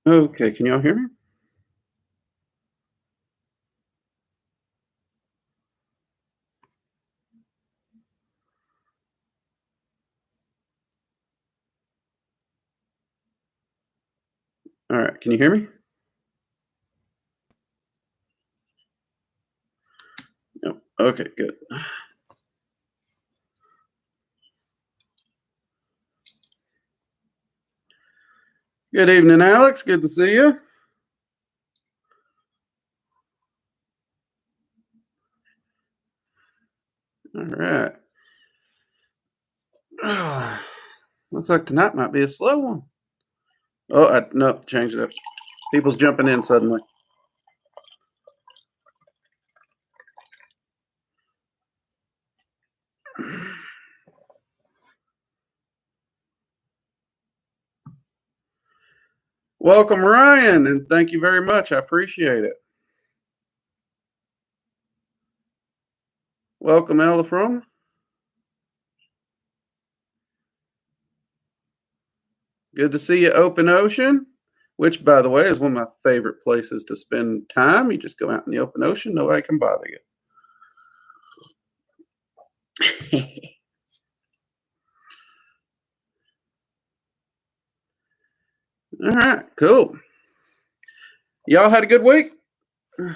Okay, can y'all hear me? All right, can you hear me? No. Okay, good. Good evening, Alex. Good to see you. All right. Looks like tonight might be a slow one. Oh, no, changed it up. People's jumping in suddenly. Welcome, Ryan, and thank you very much. I appreciate it. Welcome, Elifrom. Good to see you, Open Ocean, which, by the way, is one of my favorite places to spend time. You just go out in the open ocean, nobody can bother you. All right, cool. Y'all had a good week? Give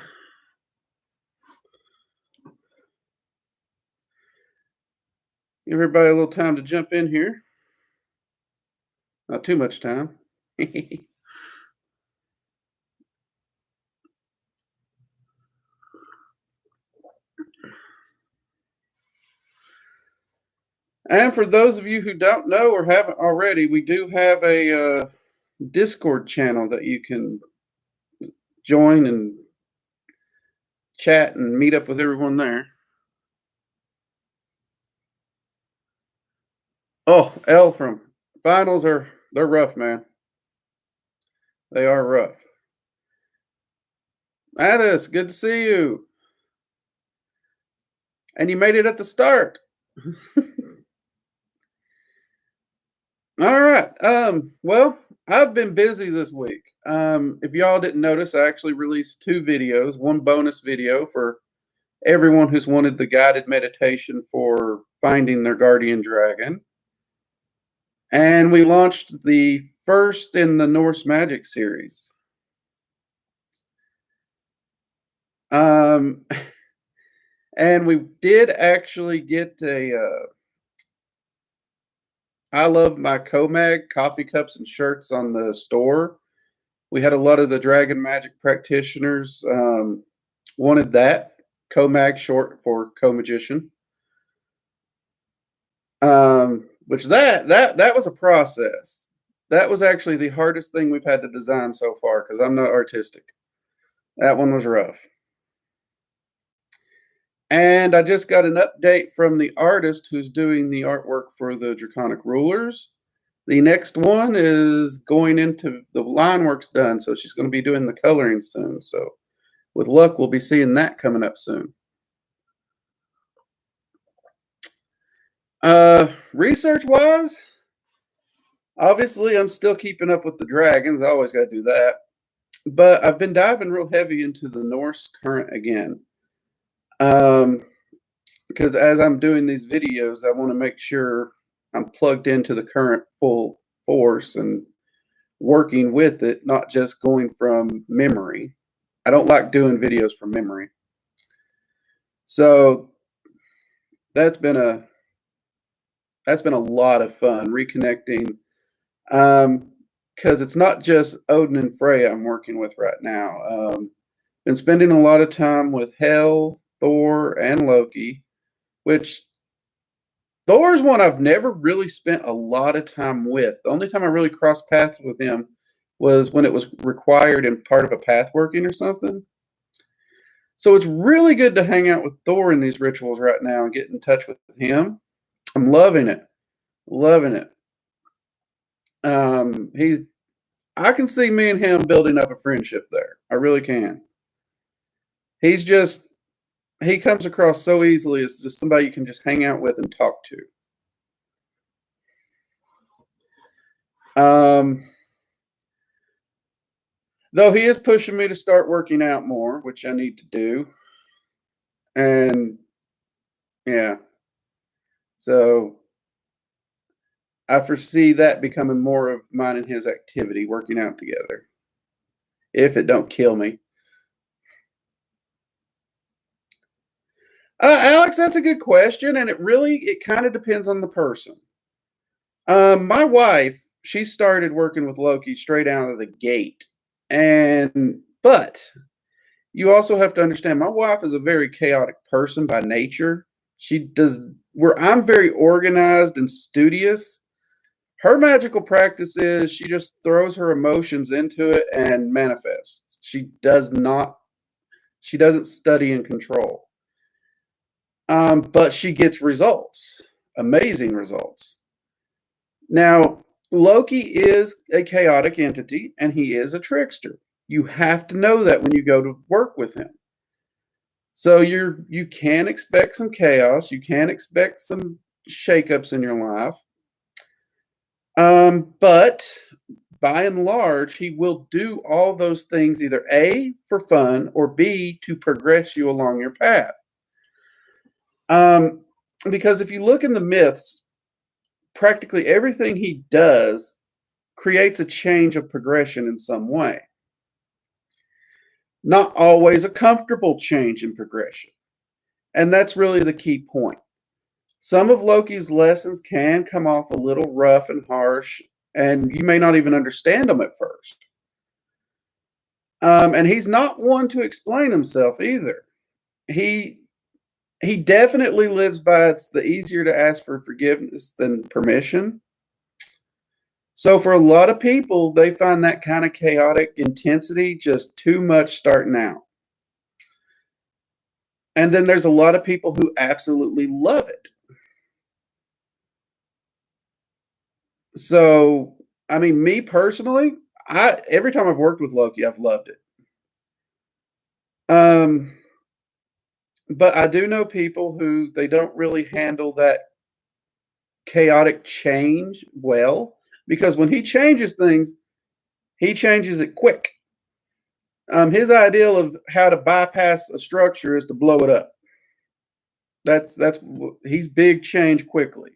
everybody a little time to jump in here. Not too much time. And for those of you who don't know or haven't already, we do have a Discord channel that you can join and chat and meet up with everyone there. Oh, L from finals they're rough, man. They are rough. Addis, good to see you. And you made it at the start. All right. Well, I've been busy this week. If y'all didn't notice, I actually released two videos, one bonus video for everyone who's wanted the guided meditation for finding their guardian dragon. And we launched the first in the Norse Magic series. Um, and we did actually get I love my Comag coffee cups and shirts on the store. We had a lot of the Dragon Magic practitioners wanted that. Comag, short for co-magician. Which that was a process. That was actually the hardest thing we've had to design so far because I'm not artistic. That one was rough. And I just got an update from the artist who's doing the artwork for the Draconic Rulers. The next one is going into the line work's done, so she's going to be doing the coloring soon. So with luck, we'll be seeing that coming up soon. Research wise, obviously I'm still keeping up with the dragons. I always got to do that. But I've been diving real heavy into the Norse current again. Because as I'm doing these videos, I want to make sure I'm plugged into the current full force and working with it, not just going from memory. I don't like doing videos from memory. So that's been a lot of fun reconnecting. Because it's not just Odin and Freya I'm working with right now. Been spending a lot of time with Hel, Thor, and Loki, which Thor's one I've never really spent a lot of time with. The only time I really crossed paths with him was when it was required in part of a path working or something. So it's really good to hang out with Thor in these rituals right now and get in touch with him. I'm loving it. Loving it. He's I can see me and him building up a friendship there. I really can. He comes across so easily as just somebody you can just hang out with and talk to. Though he is pushing me to start working out more, which I need to do. And yeah, so I foresee that becoming more of mine and his activity, working out together, if it don't kill me. Alex, that's a good question, and it kind of depends on the person. My wife, she started working with Loki straight out of the gate, but you also have to understand my wife is a very chaotic person by nature. She does where I'm very organized and studious. Her magical practice is she just throws her emotions into it and manifests. She doesn't study and control. But she gets results, amazing results. Now, Loki is a chaotic entity and he is a trickster. You have to know that when you go to work with him. So you can expect some chaos, you can expect some shakeups in your life. But by and large, he will do all those things either A, for fun, or B, to progress you along your path. Because if you look in the myths, practically everything he does creates a change of progression in some way. Not always a comfortable change in progression. And that's really the key point. Some of Loki's lessons can come off a little rough and harsh, and you may not even understand them at first. And he's not one to explain himself either. He definitely lives by it's the easier to ask for forgiveness than permission. So for a lot of people, they find that kind of chaotic intensity just too much starting out. And then there's a lot of people who absolutely love it. So, I mean, me personally, every time I've worked with Loki, I've loved it. But I do know people who they don't really handle that chaotic change well, because when he changes things, he changes it quick. His ideal of how to bypass a structure is to blow it up. That's he's big change quickly.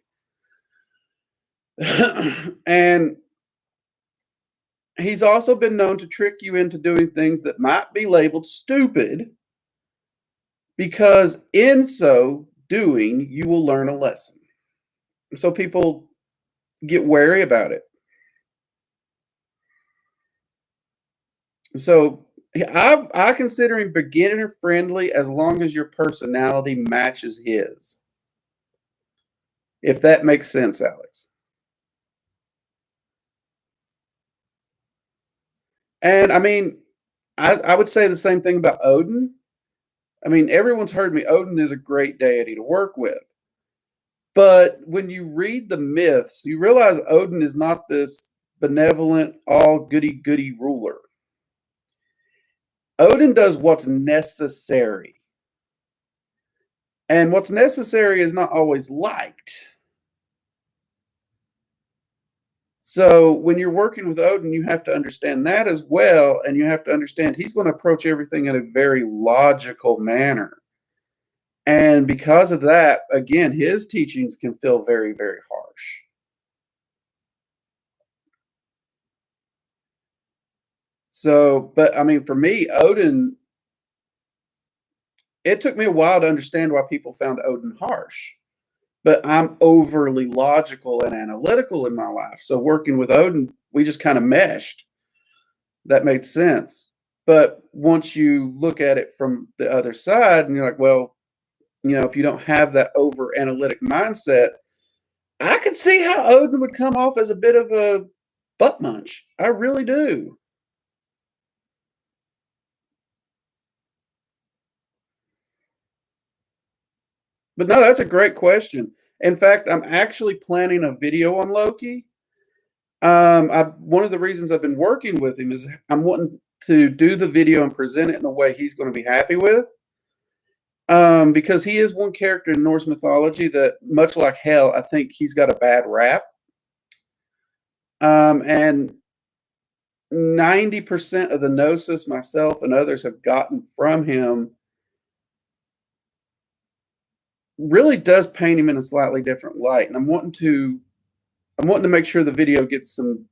And he's also been known to trick you into doing things that might be labeled stupid, because in so doing, you will learn a lesson. So people get wary about it. So I consider him beginner friendly as long as your personality matches his. If that makes sense, Alex. And I mean, I would say the same thing about Odin. I mean, everyone's heard me. Odin is a great deity to work with. But when you read the myths, you realize Odin is not this benevolent, all goody goody ruler. Odin does what's necessary. And what's necessary is not always liked. So when you're working with Odin, you have to understand that as well. And you have to understand he's going to approach everything in a very logical manner. And because of that, again, his teachings can feel very, very harsh. So, but I mean, for me, Odin, it took me a while to understand why people found Odin harsh. But I'm overly logical and analytical in my life. So working with Odin, we just kind of meshed. That made sense. But once you look at it from the other side and you're like, well, if you don't have that over analytic mindset, I could see how Odin would come off as a bit of a butt munch. I really do. But no, that's a great question. In fact, I'm actually planning a video on Loki. One of the reasons I've been working with him is I'm wanting to do the video and present it in a way he's going to be happy with. Because he is one character in Norse mythology that, much like Hel, I think he's got a bad rap. And 90% of the gnosis myself and others have gotten from him really does paint him in a slightly different light, and I'm wanting to make sure the video gets some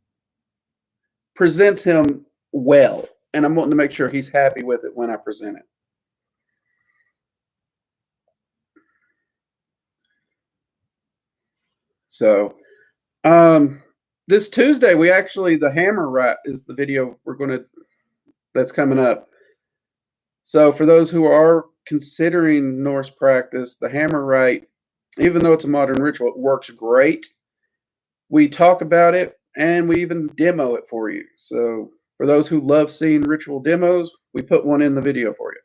presents him well, and I'm wanting to make sure he's happy with it when I present it. So, this Tuesday, we actually the hammer rat is the video that's coming up. So, for those who are considering Norse practice, the hammer rite, even though it's a modern ritual, it works great. We talk about it and we even demo it for you. So, for those who love seeing ritual demos, we put one in the video for you.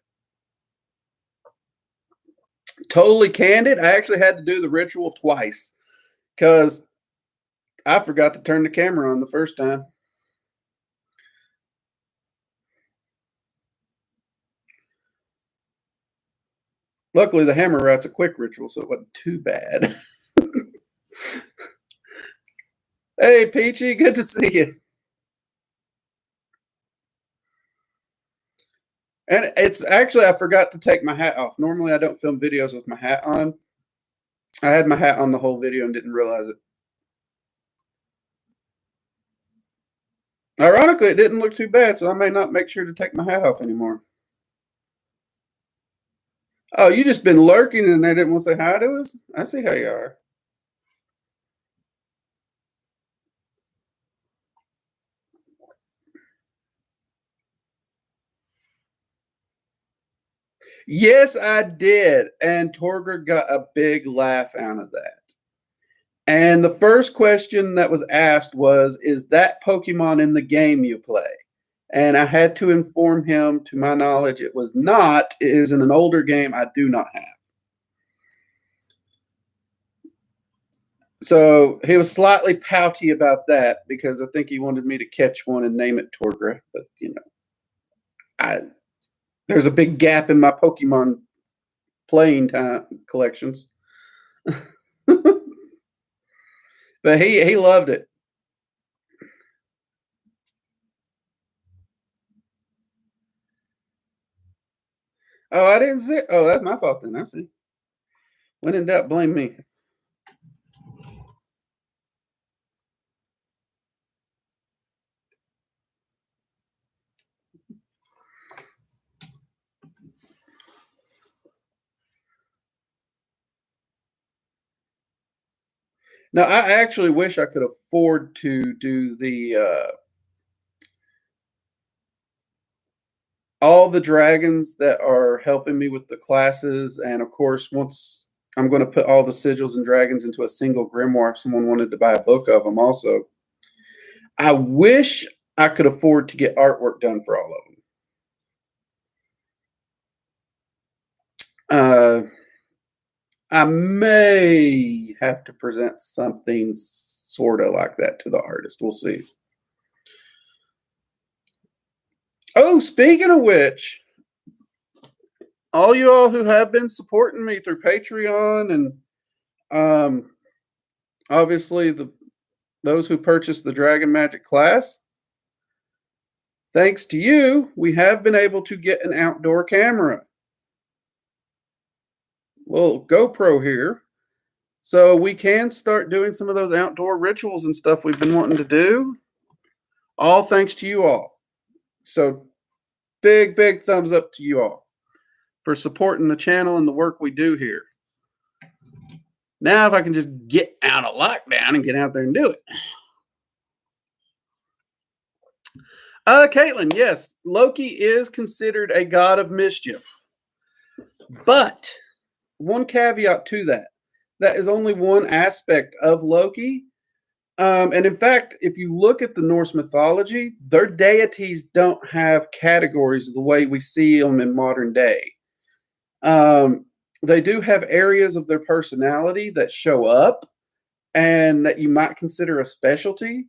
Totally candid, I actually had to do the ritual twice because I forgot to turn the camera on the first time. Luckily, the hammer rat's a quick ritual, so it wasn't too bad. Hey, Peachy, good to see you. And it's actually, I forgot to take my hat off. Normally, I don't film videos with my hat on. I had my hat on the whole video and didn't realize it. Ironically, it didn't look too bad, so I may not make sure to take my hat off anymore. Oh, you just been lurking and they didn't want to say hi to us? I see how you are. Yes, I did. And Torgr got a big laugh out of that. And the first question that was asked was, is that Pokemon in the game you play? And I had to inform him, to my knowledge, it was not. It is in an older game I do not have. So he was slightly pouty about that because I think he wanted me to catch one and name it Torgr. But, there's a big gap in my Pokemon playing time collections. But he loved it. Oh, I didn't see it. Oh, that's my fault then. I see. When in doubt, blame me. Now, I actually wish I could afford to do the all the dragons that are helping me with the classes, and of course, once I'm going to put all the sigils and dragons into a single grimoire, if someone wanted to buy a book of them, also, I wish I could afford to get artwork done for all of them. I may have to present something sort of like that to the artist. We'll see. Oh, speaking of which, all you all who have been supporting me through Patreon and obviously those who purchased the Dragon Magic class, thanks to you, we have been able to get an outdoor camera. Little GoPro here. So we can start doing some of those outdoor rituals and stuff we've been wanting to do. All thanks to you all. So big, big thumbs up to you all for supporting the channel and the work we do here. Now, if I can just get out of lockdown and get out there and do it. Caitlin, yes, Loki is considered a god of mischief. But one caveat to that. That is only one aspect of Loki. And in fact, if you look at the Norse mythology, their deities don't have categories the way we see them in modern day. They do have areas of their personality that show up and that you might consider a specialty,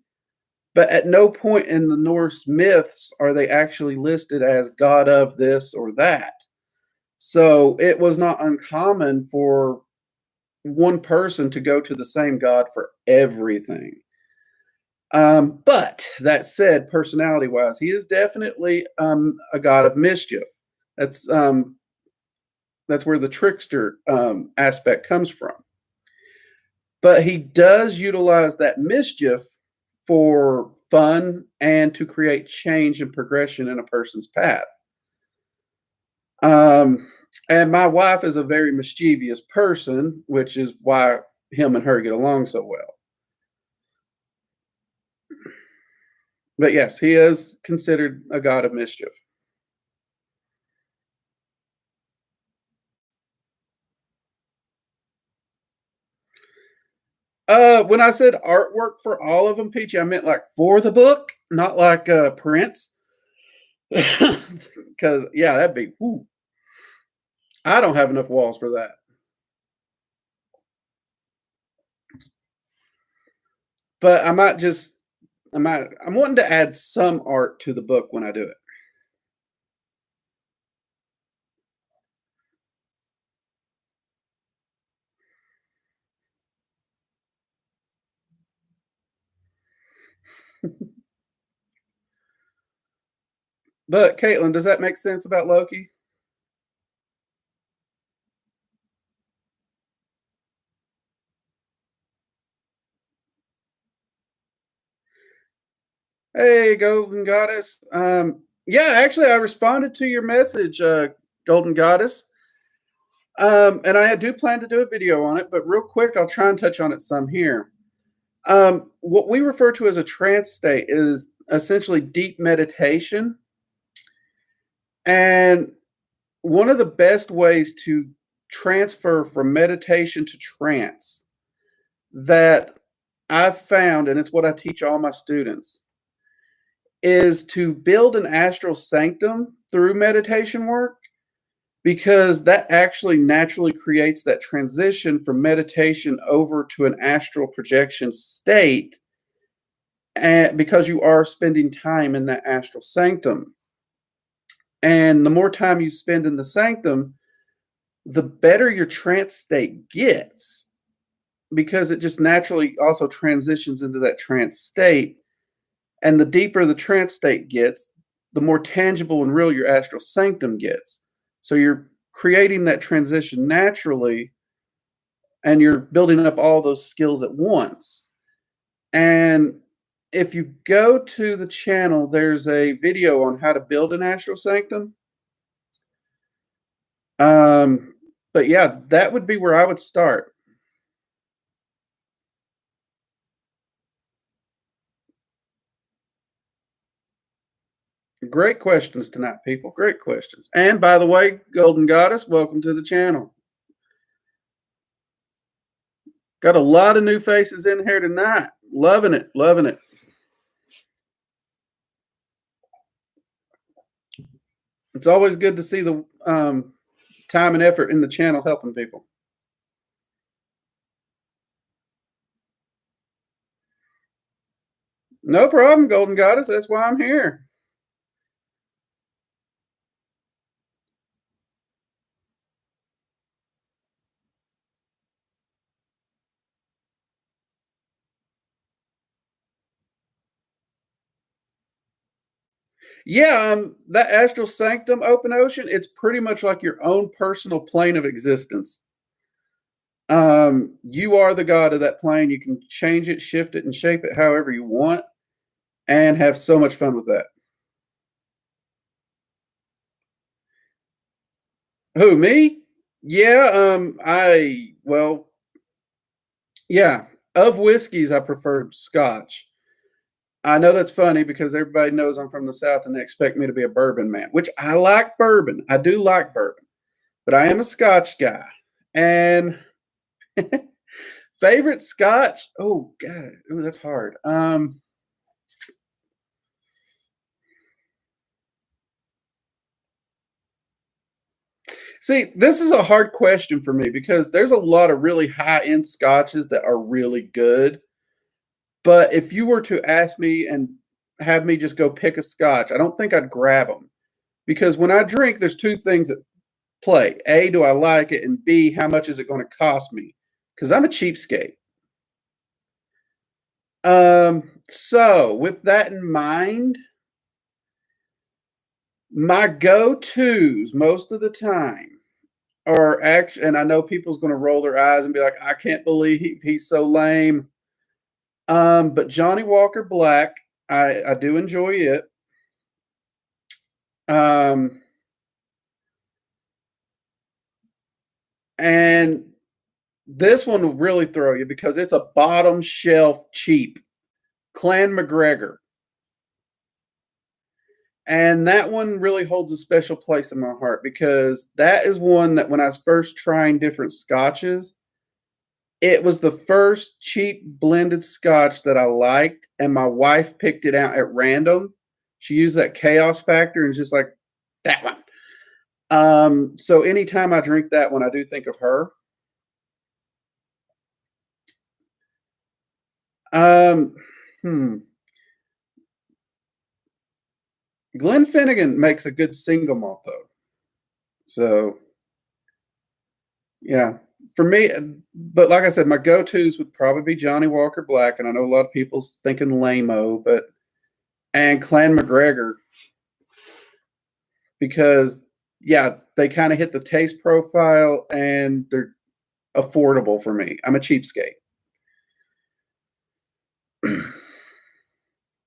but at no point in the Norse myths are they actually listed as god of this or that. So it was not uncommon for one person to go to the same god for everything. But that said, personality-wise, he is definitely a god of mischief. That's um, that's where the trickster aspect comes from. But he does utilize that mischief for fun and to create change and progression in a person's path. Um, and my wife is a very mischievous person, which is why him and her get along so well. But yes, he is considered a god of mischief. When I said artwork for all of them, Peachy, I meant like for the book, not like prints. Because yeah, that'd be. Whew, I don't have enough walls for that. But I might just. I'm wanting to add some art to the book when I do it. But Caitlin, does that make sense about Loki? Hey, Golden Goddess. Yeah, actually, I responded to your message, Golden Goddess. And I do plan to do a video on it, but real quick, I'll try and touch on it some here. What we refer to as a trance state is essentially deep meditation. And one of the best ways to transfer from meditation to trance that I've found, and it's what I teach all my students, is to build an astral sanctum through meditation work because that actually naturally creates that transition from meditation over to an astral projection state, and because you are spending time in that astral sanctum. And the more time you spend in the sanctum, the better your trance state gets because it just naturally also transitions into that trance state. And the deeper the trance state gets, the more tangible and real your astral sanctum gets. So you're creating that transition naturally and you're building up all those skills at once. And if you go to the channel, there's a video on how to build an astral sanctum. Um, but yeah, that would be where I would start. Great questions tonight, people. Great questions. And by the way, Golden Goddess, welcome to the channel. Got a lot of new faces in here tonight. Loving it, loving it. It's always good to see the time and effort in the channel helping people. No problem, Golden Goddess. That's why I'm here. Yeah, that astral sanctum open ocean, it's pretty much like your own personal plane of existence. You are the god of that plane. You can change it, shift it, and shape it however you want, and have so much fun with that. Who, me? Yeah, yeah. Of whiskeys, I prefer Scotch. I know that's funny because everybody knows I'm from the South and they expect me to be a bourbon man, which I like bourbon. I do like bourbon, but I am a Scotch guy. And favorite Scotch? Oh God, ooh, that's hard. See, this is a hard question for me because there's a lot of really high end scotches that are really good. But if you were to ask me and have me just go pick a scotch, I don't think I'd grab them because when I drink, there's two things at play. A, do I like it? And B, how much is it going to cost me? Because I'm a cheapskate. So with that in mind, my go-tos most of the time are actually, and I know people's gonna roll their eyes and be like, "I can't believe he's so lame." But Johnny Walker Black, I do enjoy it. Um, and this one will really throw you because it's a bottom shelf cheap Clan McGregor. And that one really holds a special place in my heart because that is one that when I was first trying different scotches, it was the first cheap blended scotch that I liked, and my wife picked it out at random. She used that chaos factor and just like that one. So anytime I drink that one, I do think of her. Um, hmm. Glenfiddich makes a good single malt though. So yeah, for me, but like I said, my go-tos would probably be Johnny Walker Black, and I know a lot of people's thinking Lamo, but and Clan McGregor because yeah, they kind of hit the taste profile and they're affordable for me. I'm a cheapskate.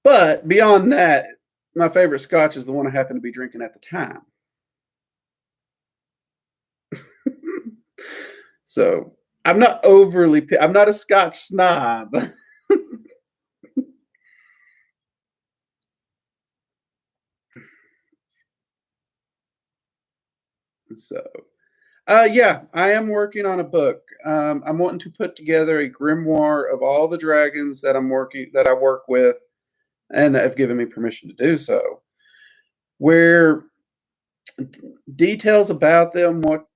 But beyond that, my favorite scotch is the one I happen to be drinking at the time. So I'm not overly, I'm not a scotch snob. So yeah, I am working on a book. I'm wanting to put together a grimoire of all the dragons that I work with and that have given me permission to do so. Where details about them, what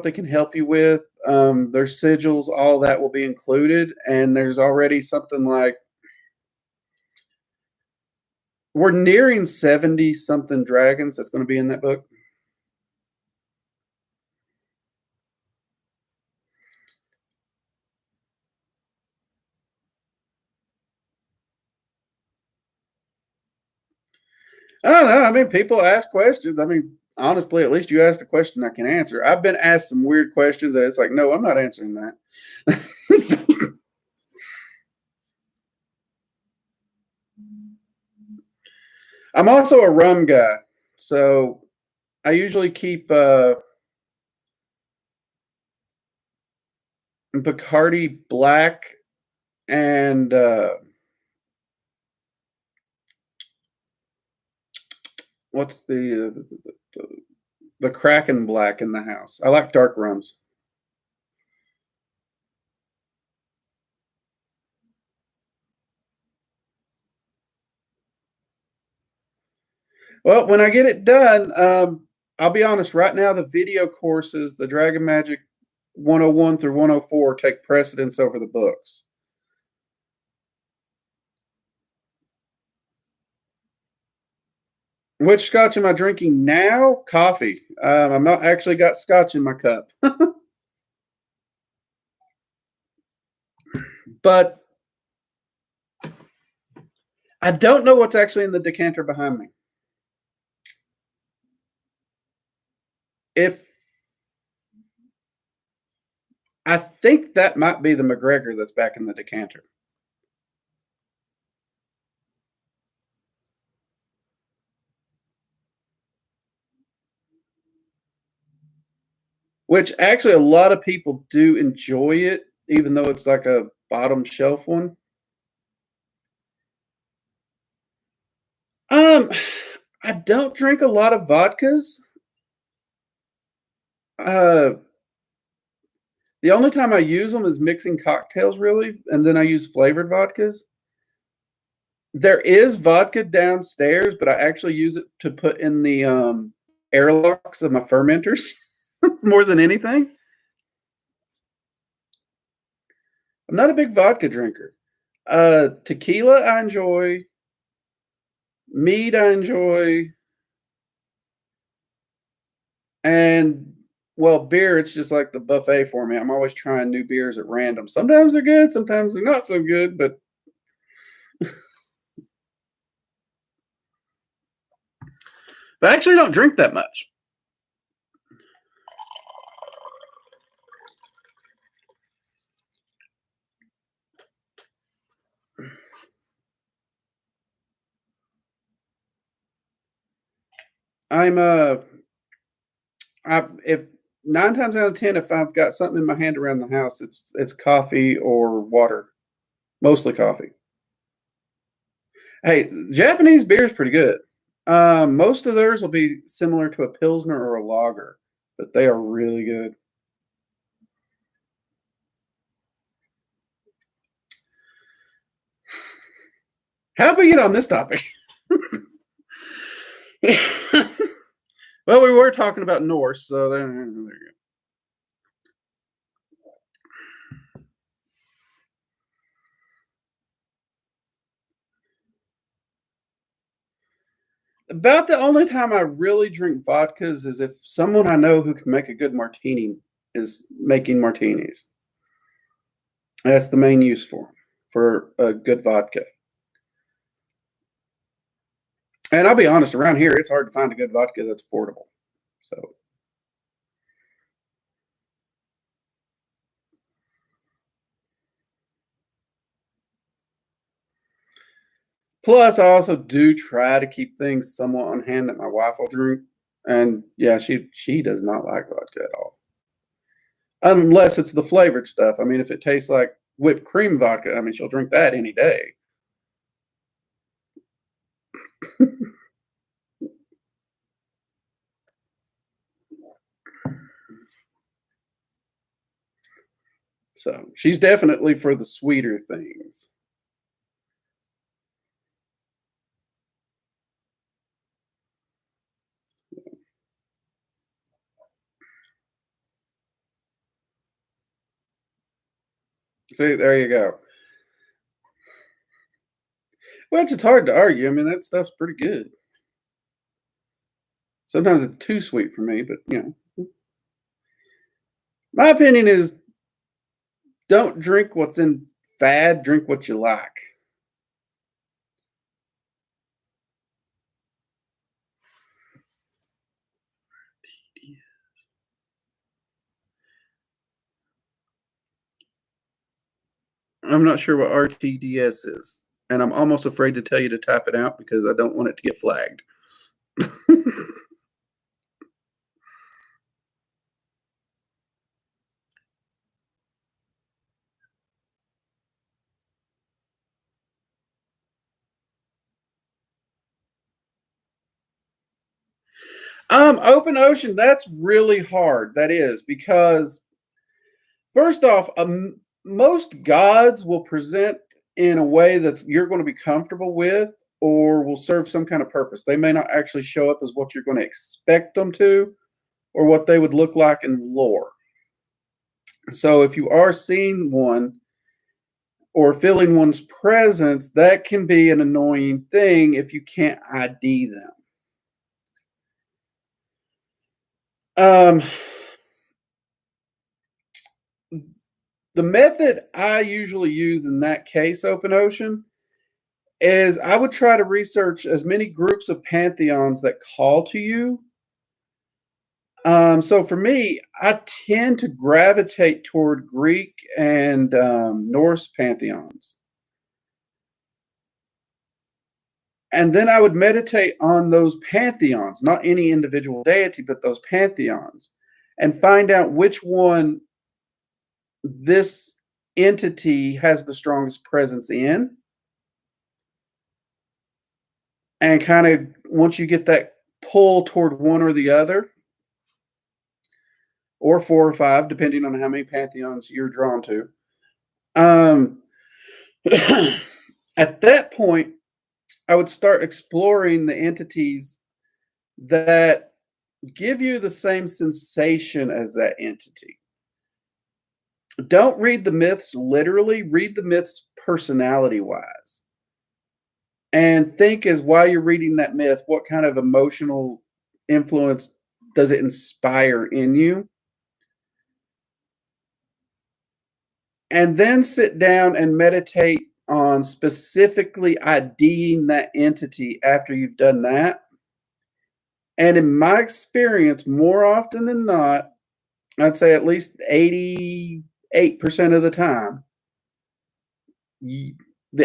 they can help you with, their sigils, all that will be included. And there's already something like we're nearing 70 something dragons that's going to be in that book. I don't know. I mean, people ask questions. I mean, honestly, at least you asked a question I can answer. I've been asked some weird questions that it's like, no, I'm not answering that. I'm also a rum guy, so I usually keep Bacardi Black and what's the Kraken Black in the house. I like dark rums. Well, when I get it done, I'll be honest. Right now, the video courses, the Dragon Magic 101 through 104, take precedence over the books. Which scotch am I drinking now? Coffee. I'm not actually got scotch in my cup, but I don't know what's actually in the decanter behind me. If I think that might be the McGregor that's back in the decanter. Which actually a lot of people do enjoy it, even though it's like a bottom shelf one. Um, I don't drink a lot of vodkas. Uh, the only time I use them is mixing cocktails, really, and then I use flavored vodkas. There is vodka downstairs, but I actually use it to put in the airlocks of my fermenters more than anything. I'm not a big vodka drinker. Tequila I enjoy. Mead I enjoy. And well, beer, it's just like the buffet for me. I'm always trying new beers at random. Sometimes they're good, sometimes they're not so good, but But I actually don't drink that much. I'm if 9 times out of 10, if I've got something in my hand around the house, it's coffee or water, mostly coffee. Hey, Japanese beer is pretty good. Most of theirs will be similar to a pilsner or a lager, but they are really good. How did we get on this topic? Well, we were talking about Norse, so there you go. About the only time I really drink vodkas is if someone I know who can make a good martini is making martinis. That's the main use for a good vodka. And I'll be honest, around here, it's hard to find a good vodka that's affordable. So, plus, I also do try to keep things somewhat on hand that my wife will drink. And yeah, she does not like vodka at all, unless it's the flavored stuff. I mean, if it tastes like whipped cream vodka, I mean, she'll drink that any day. So she's definitely for the sweeter things. See, there you go. Well, it's hard to argue. I mean, that stuff's pretty good. Sometimes it's too sweet for me, but my opinion is don't drink what's in fad, drink what you like. I'm not sure what RTDS is, and I'm almost afraid to tell you to tap it out because I don't want it to get flagged. Open ocean, that's really hard. That is because first off, most gods will present in a way that you're going to be comfortable with or will serve some kind of purpose. They may not actually show up as what you're going to expect them to or what they would look like in lore. So if you are seeing one or feeling one's presence, that can be an annoying thing if you can't ID them. Um, the method I usually use in that case, open ocean, is I would try to research as many groups of pantheons that call to you. So for me, I tend to gravitate toward Greek and Norse pantheons. And then I would meditate on those pantheons, not any individual deity, but those pantheons, and find out which one this entity has the strongest presence in. And kind of once you get that pull toward one or the other, or four or five, depending on how many pantheons you're drawn to. Um, at that point, I would start exploring the entities that give you the same sensation as that entity. Don't read the myths literally, read the myths personality wise. And think as while you're reading that myth, what kind of emotional influence does it inspire in you? And then sit down and meditate on specifically IDing that entity after you've done that. And in my experience, more often than not, I'd say at least 88% of the time, the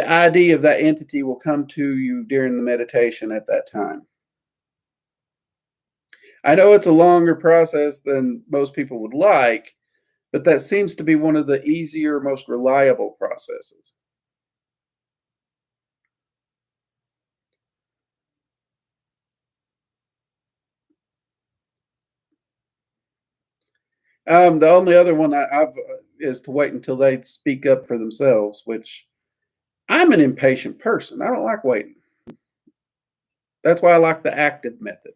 ID of that entity will come to you during the meditation at that time. I know it's a longer process than most people would like, but that seems to be one of the easier, most reliable processes. The only other one I've is to wait until they speak up for themselves, which I'm an impatient person. I don't like waiting. That's why I like the active method.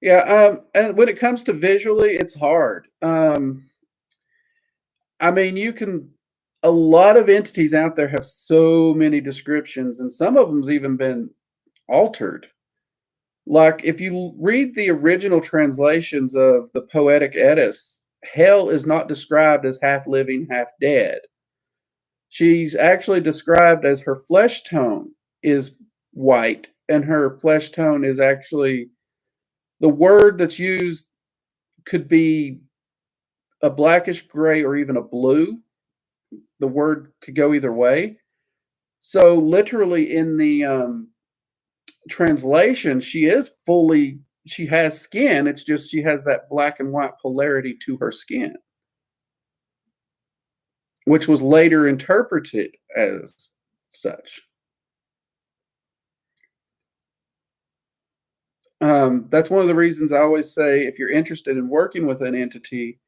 Yeah, and when it comes to visually, it's hard. I mean, you can a lot of entities out there have so many descriptions, and some of them's even been altered. Like, if you read the original translations of the Poetic Eddas, hell is not described as half living, half dead. She's actually described as her flesh tone is white, and her flesh tone is actually the word that's used could be a blackish gray or even a blue. The word could go either way. So, literally, in the translation, she has skin. It's just she has that black and white polarity to her skin, which was later interpreted as such. That's one of the reasons I always say if you're interested in working with an entity,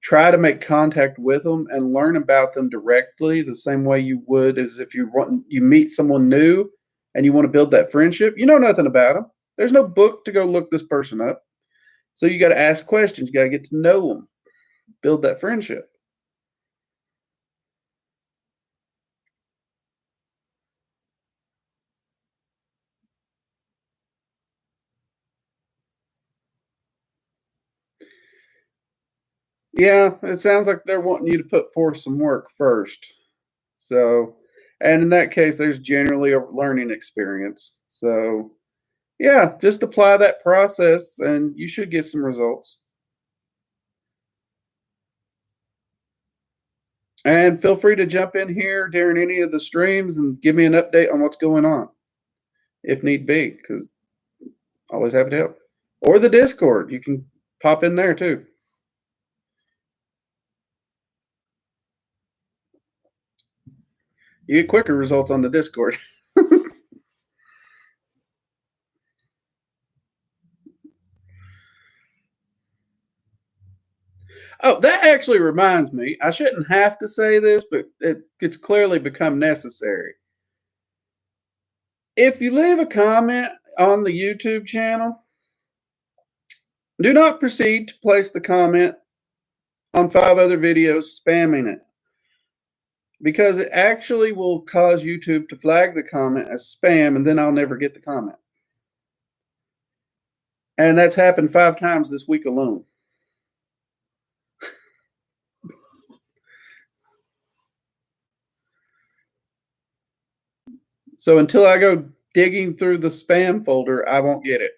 try to make contact with them and learn about them directly the same way you would as if you meet someone new and you want to build that friendship. You know nothing about them. There's no book to go look this person up. So you got to ask questions. You got to get to know them, build that friendship. Yeah, it sounds like they're wanting you to put forth some work first. So, and in that case, there's generally a learning experience. So, yeah, just apply that process and you should get some results. And feel free to jump in here during any of the streams and give me an update on what's going on if need be, because always happy to help. Or the Discord, you can pop in there too. You get quicker results on the Discord. Oh, that actually reminds me. I shouldn't have to say this, but it's clearly become necessary. If you leave a comment on the YouTube channel, do not proceed to place the comment on 5 other videos spamming it, because it actually will cause YouTube to flag the comment as spam, and then I'll never get the comment. And that's happened 5 times this week alone. So until I go digging through the spam folder, I won't get it.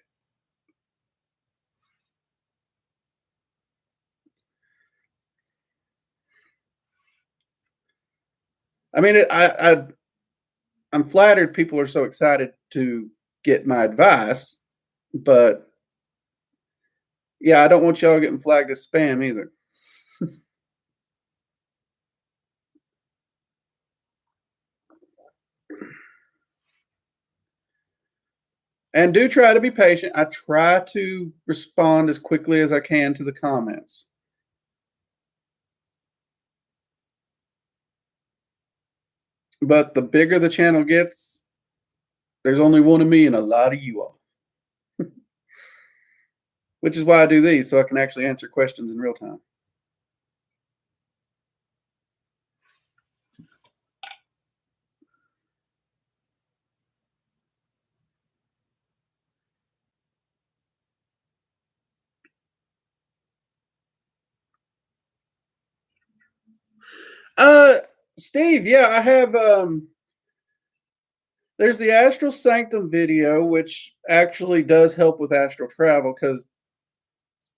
I mean, I'm flattered people are so excited to get my advice, but yeah, I don't want y'all getting flagged as spam either. And do try to be patient. I try to respond as quickly as I can to the comments. But the bigger the channel gets, there's only one of me and a lot of you all. Which is why I do these, so I can actually answer questions in real time. Uh, Steve, yeah, I have, there's the Astral Sanctum video, which actually does help with astral travel because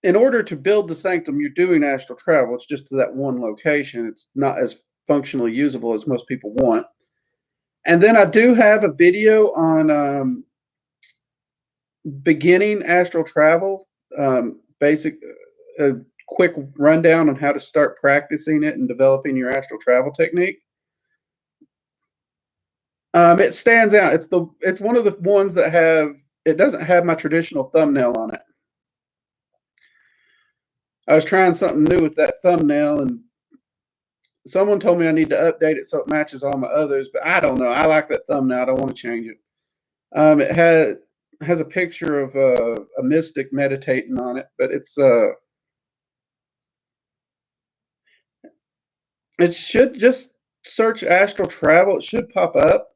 in order to build the sanctum, you're doing astral travel. It's just to that one location. It's not as functionally usable as most people want. And then I do have a video on beginning astral travel, basic, a quick rundown on how to start practicing it and developing your astral travel technique. It stands out. It's one of the ones that it doesn't have my traditional thumbnail on it. I was trying something new with that thumbnail, and someone told me I need to update it so it matches all my others, but I don't know. I like that thumbnail. I don't want to change it. It has a picture of a mystic meditating on it, but it should just search astral travel. It should pop up.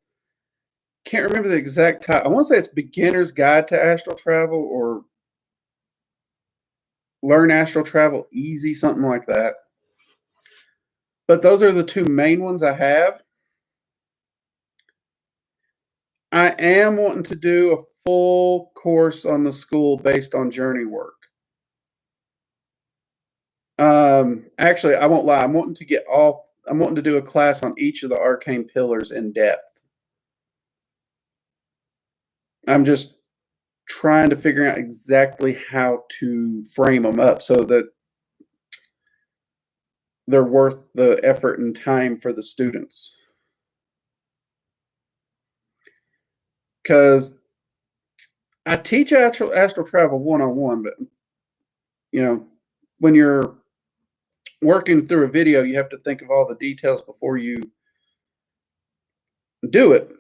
Can't remember the exact title. I want to say it's Beginner's Guide to Astral Travel or Learn Astral Travel Easy, something like that. But those are the two main ones I have. I am wanting to do a full course on the school based on journey work. Actually, I won't lie. I'm wanting to do a class on each of the arcane pillars in depth. I'm just trying to figure out exactly how to frame them up so that they're worth the effort and time for the students. Because I teach astral travel 101, but when you're working through a video, you have to think of all the details before you do it.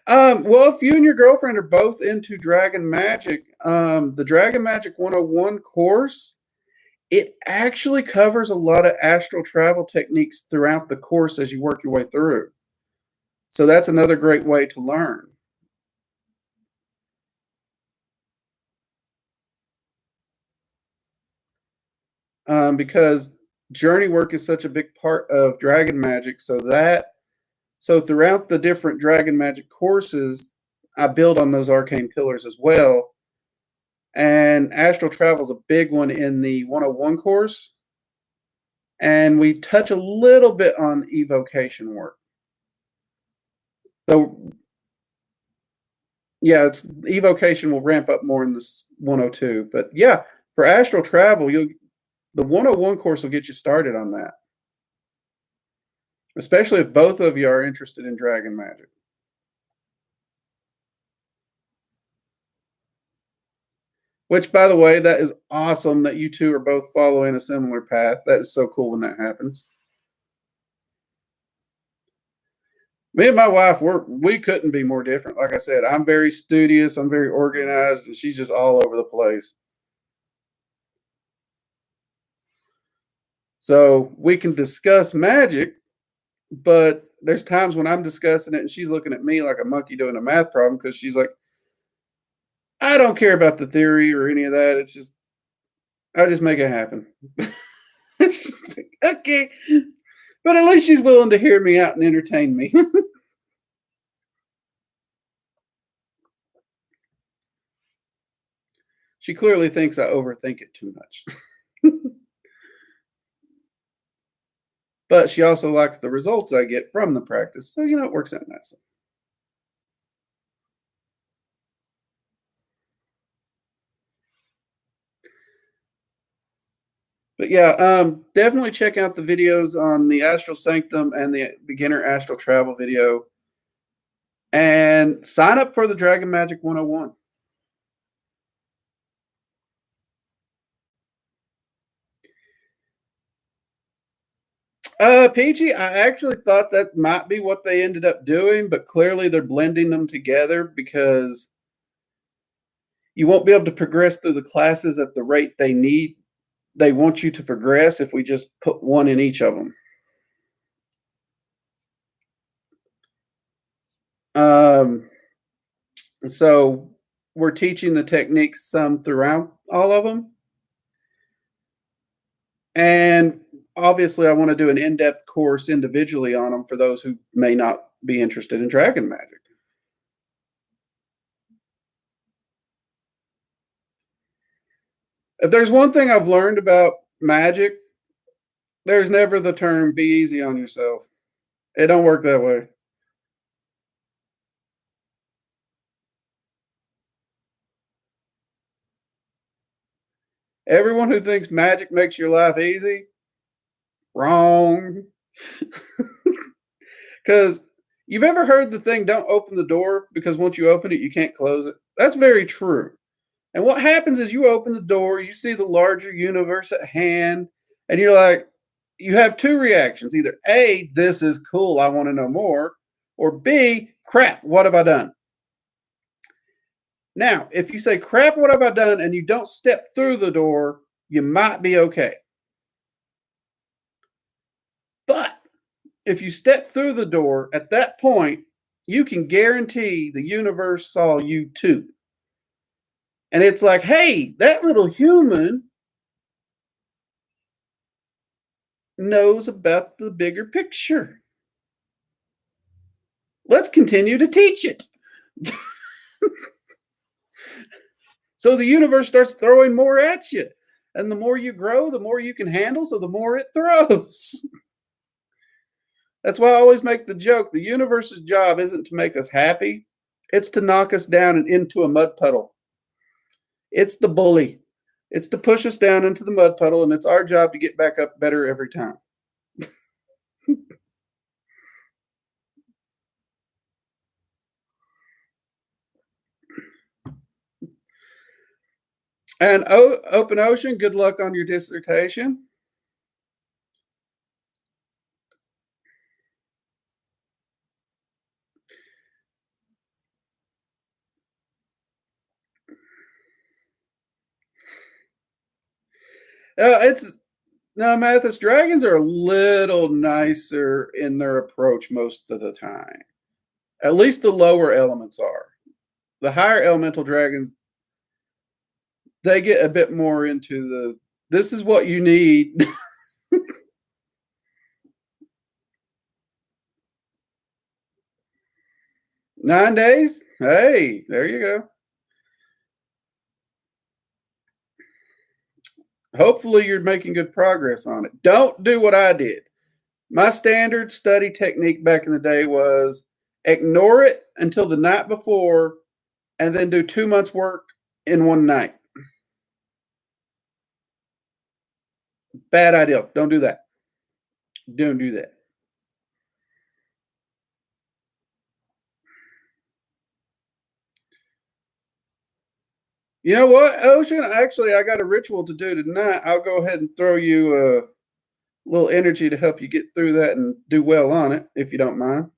Well, if you and your girlfriend are both into Dragon Magic, the Dragon Magic 101 course, it actually covers a lot of astral travel techniques throughout the course as you work your way through. So that's another great way to learn. Because journey work is such a big part of Dragon Magic, so throughout the different Dragon Magic courses, I build on those arcane pillars as well. And astral travel is a big one in the 101 course. And we touch a little bit on evocation work. So, yeah, evocation will ramp up more in this 102. But yeah, for astral travel, the 101 course will get you started on that. Especially if both of you are interested in Dragon Magic. Which, by the way, that is awesome that you two are both following a similar path. That is so cool when that happens. Me and my wife, we couldn't be more different. Like I said, I'm very studious, I'm very organized, and she's just all over the place. So we can discuss magic, but there's times when I'm discussing it and she's looking at me like a monkey doing a math problem because she's like, I don't care about the theory or any of that. It's just, I just make it happen. It's just like, okay. But at least she's willing to hear me out and entertain me. She clearly thinks I overthink it too much. But she also likes the results I get from the practice. So, it works out nicely. But yeah, definitely check out the videos on the Astral Sanctum and the Beginner Astral Travel video. And sign up for the Dragon Magic 101. PG, I actually thought that might be what they ended up doing, but clearly they're blending them together because you won't be able to progress through the classes at the rate they want you to progress if we just put one in each of them. Um, so we're teaching the techniques some throughout all of them. And obviously, I want to do an in depth course individually on them for those who may not be interested in dragon magic. If there's one thing I've learned about magic, there's never the term be easy on yourself. It don't work that way. Everyone who thinks magic makes your life easy, wrong. Because you've ever heard the thing, don't open the door because once you open it, you can't close it? That's very true. And what happens is you open the door, you see the larger universe at hand, and you're like, you have two reactions. Either A, this is cool, I want to know more, or B, crap, what have I done? Now, if you say, crap, what have I done, and you don't step through the door, you might be okay. But if you step through the door, at that point, you can guarantee the universe saw you too. And it's like, hey, that little human knows about the bigger picture. Let's continue to teach it. So the universe starts throwing more at you. And the more you grow, the more you can handle, so the more it throws. That's why I always make the joke, the universe's job isn't to make us happy, it's to knock us down and into a mud puddle. It's the bully. It's to push us down into the mud puddle, and it's our job to get back up better every time. And Open Ocean, good luck on your dissertation. It's no, Mathis. Dragons are a little nicer in their approach most of the time. At least the lower elements are. The higher elemental dragons, they get a bit more into the. This is what you need. 9 days. Hey, there you go. Hopefully, you're making good progress on it. Don't do what I did. My standard study technique back in the day was ignore it until the night before and then do 2 months' work in one night. Bad idea. Don't do that. Don't do that. You know what, Ocean? Actually, I got a ritual to do tonight. I'll go ahead and throw you a little energy to help you get through that and do well on it, if you don't mind.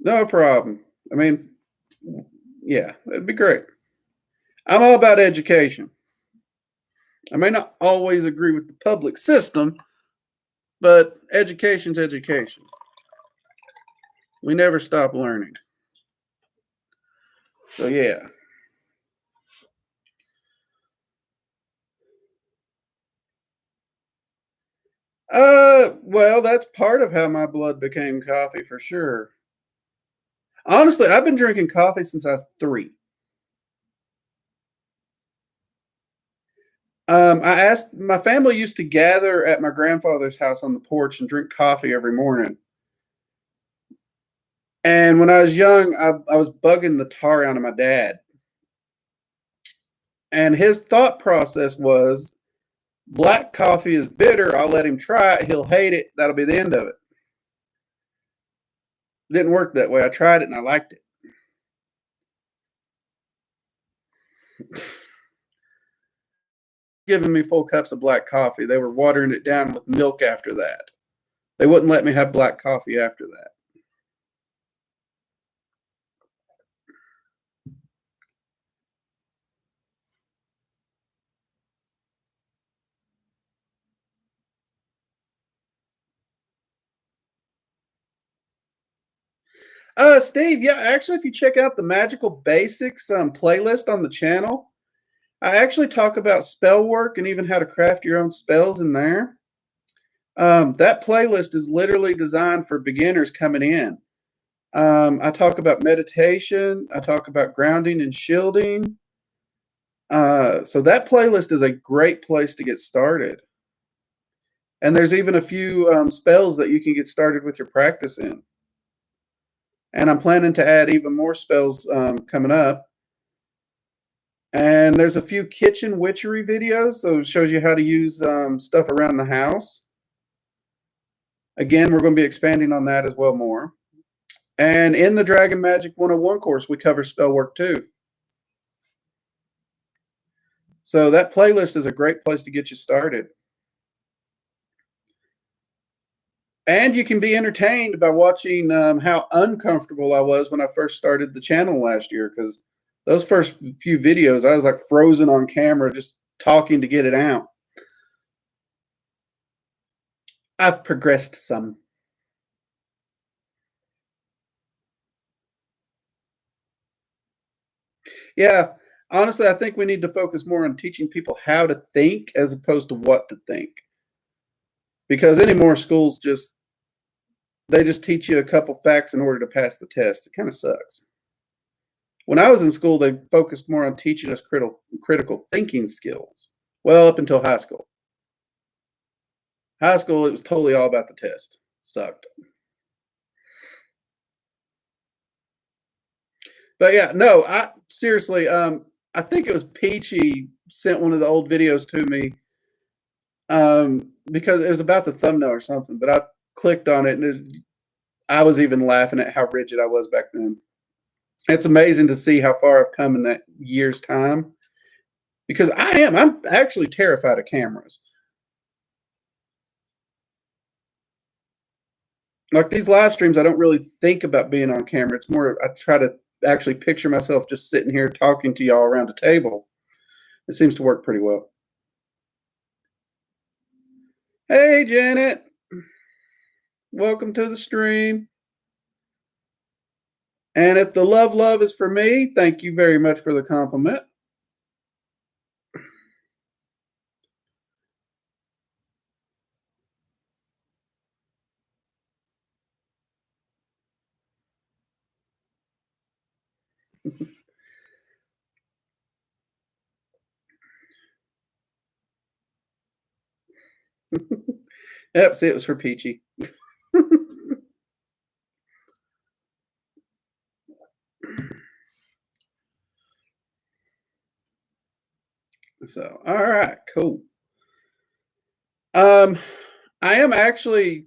No problem. I mean, yeah, it'd be great. I'm all about education. I may not always agree with the public system, but education's education. We never stop learning. So, yeah. Well, that's part of how my blood became coffee for sure. Honestly, I've been drinking coffee since I was 3. I asked my family used to gather at my grandfather's house on the porch and drink coffee every morning. And when I was young, I was bugging the tar out of my dad. And his thought process was black coffee is bitter. I'll let him try it. He'll hate it. That'll be the end of it. Didn't work that way. I tried it and I liked it. giving me full cups of black coffee. They were watering it down with milk after that. They wouldn't let me have black coffee after that. Steve, yeah, actually, if you check out the Magical Basics playlist on the channel, I actually talk about spell work and even how to craft your own spells in there. That playlist is literally designed for beginners coming in. I talk about meditation. I talk about grounding and shielding. So that playlist is a great place to get started. And there's even a few spells that you can get started with your practice in. And I'm planning to add even more spells coming up. And there's a few kitchen witchery videos, so it shows you how to use stuff around the house. Again, we're going to be expanding on that as well more. And in the Dragon Magic 101 course, we cover spell work too. So that playlist is a great place to get you started. And you can be entertained by watching how uncomfortable I was when I first started the channel last year, because those first few videos, I was like frozen on camera, just talking to get it out. I've progressed some. Yeah, honestly, I think we need to focus more on teaching people how to think as opposed to what to think. Because anymore schools they just teach you a couple facts in order to pass the test. It kind of sucks. When I was in school, they focused more on teaching us critical thinking skills. Well, up until high school. High school, it was totally all about the test. Sucked. But yeah, no, I seriously, I think it was Peachy sent one of the old videos to me because it was about the thumbnail or something. But I clicked on it, and I was even laughing at how rigid I was back then. It's amazing to see how far I've come in that year's time, because I'm actually terrified of cameras. Like these live streams, I don't really think about being on camera. It's more I try to actually picture myself just sitting here talking to y'all around a table. It seems to work pretty well. Hey, Janet. Welcome to the stream. And if the love is for me, thank you very much for the compliment. Yep, see, it was for Peachy. So, all right, cool. I am actually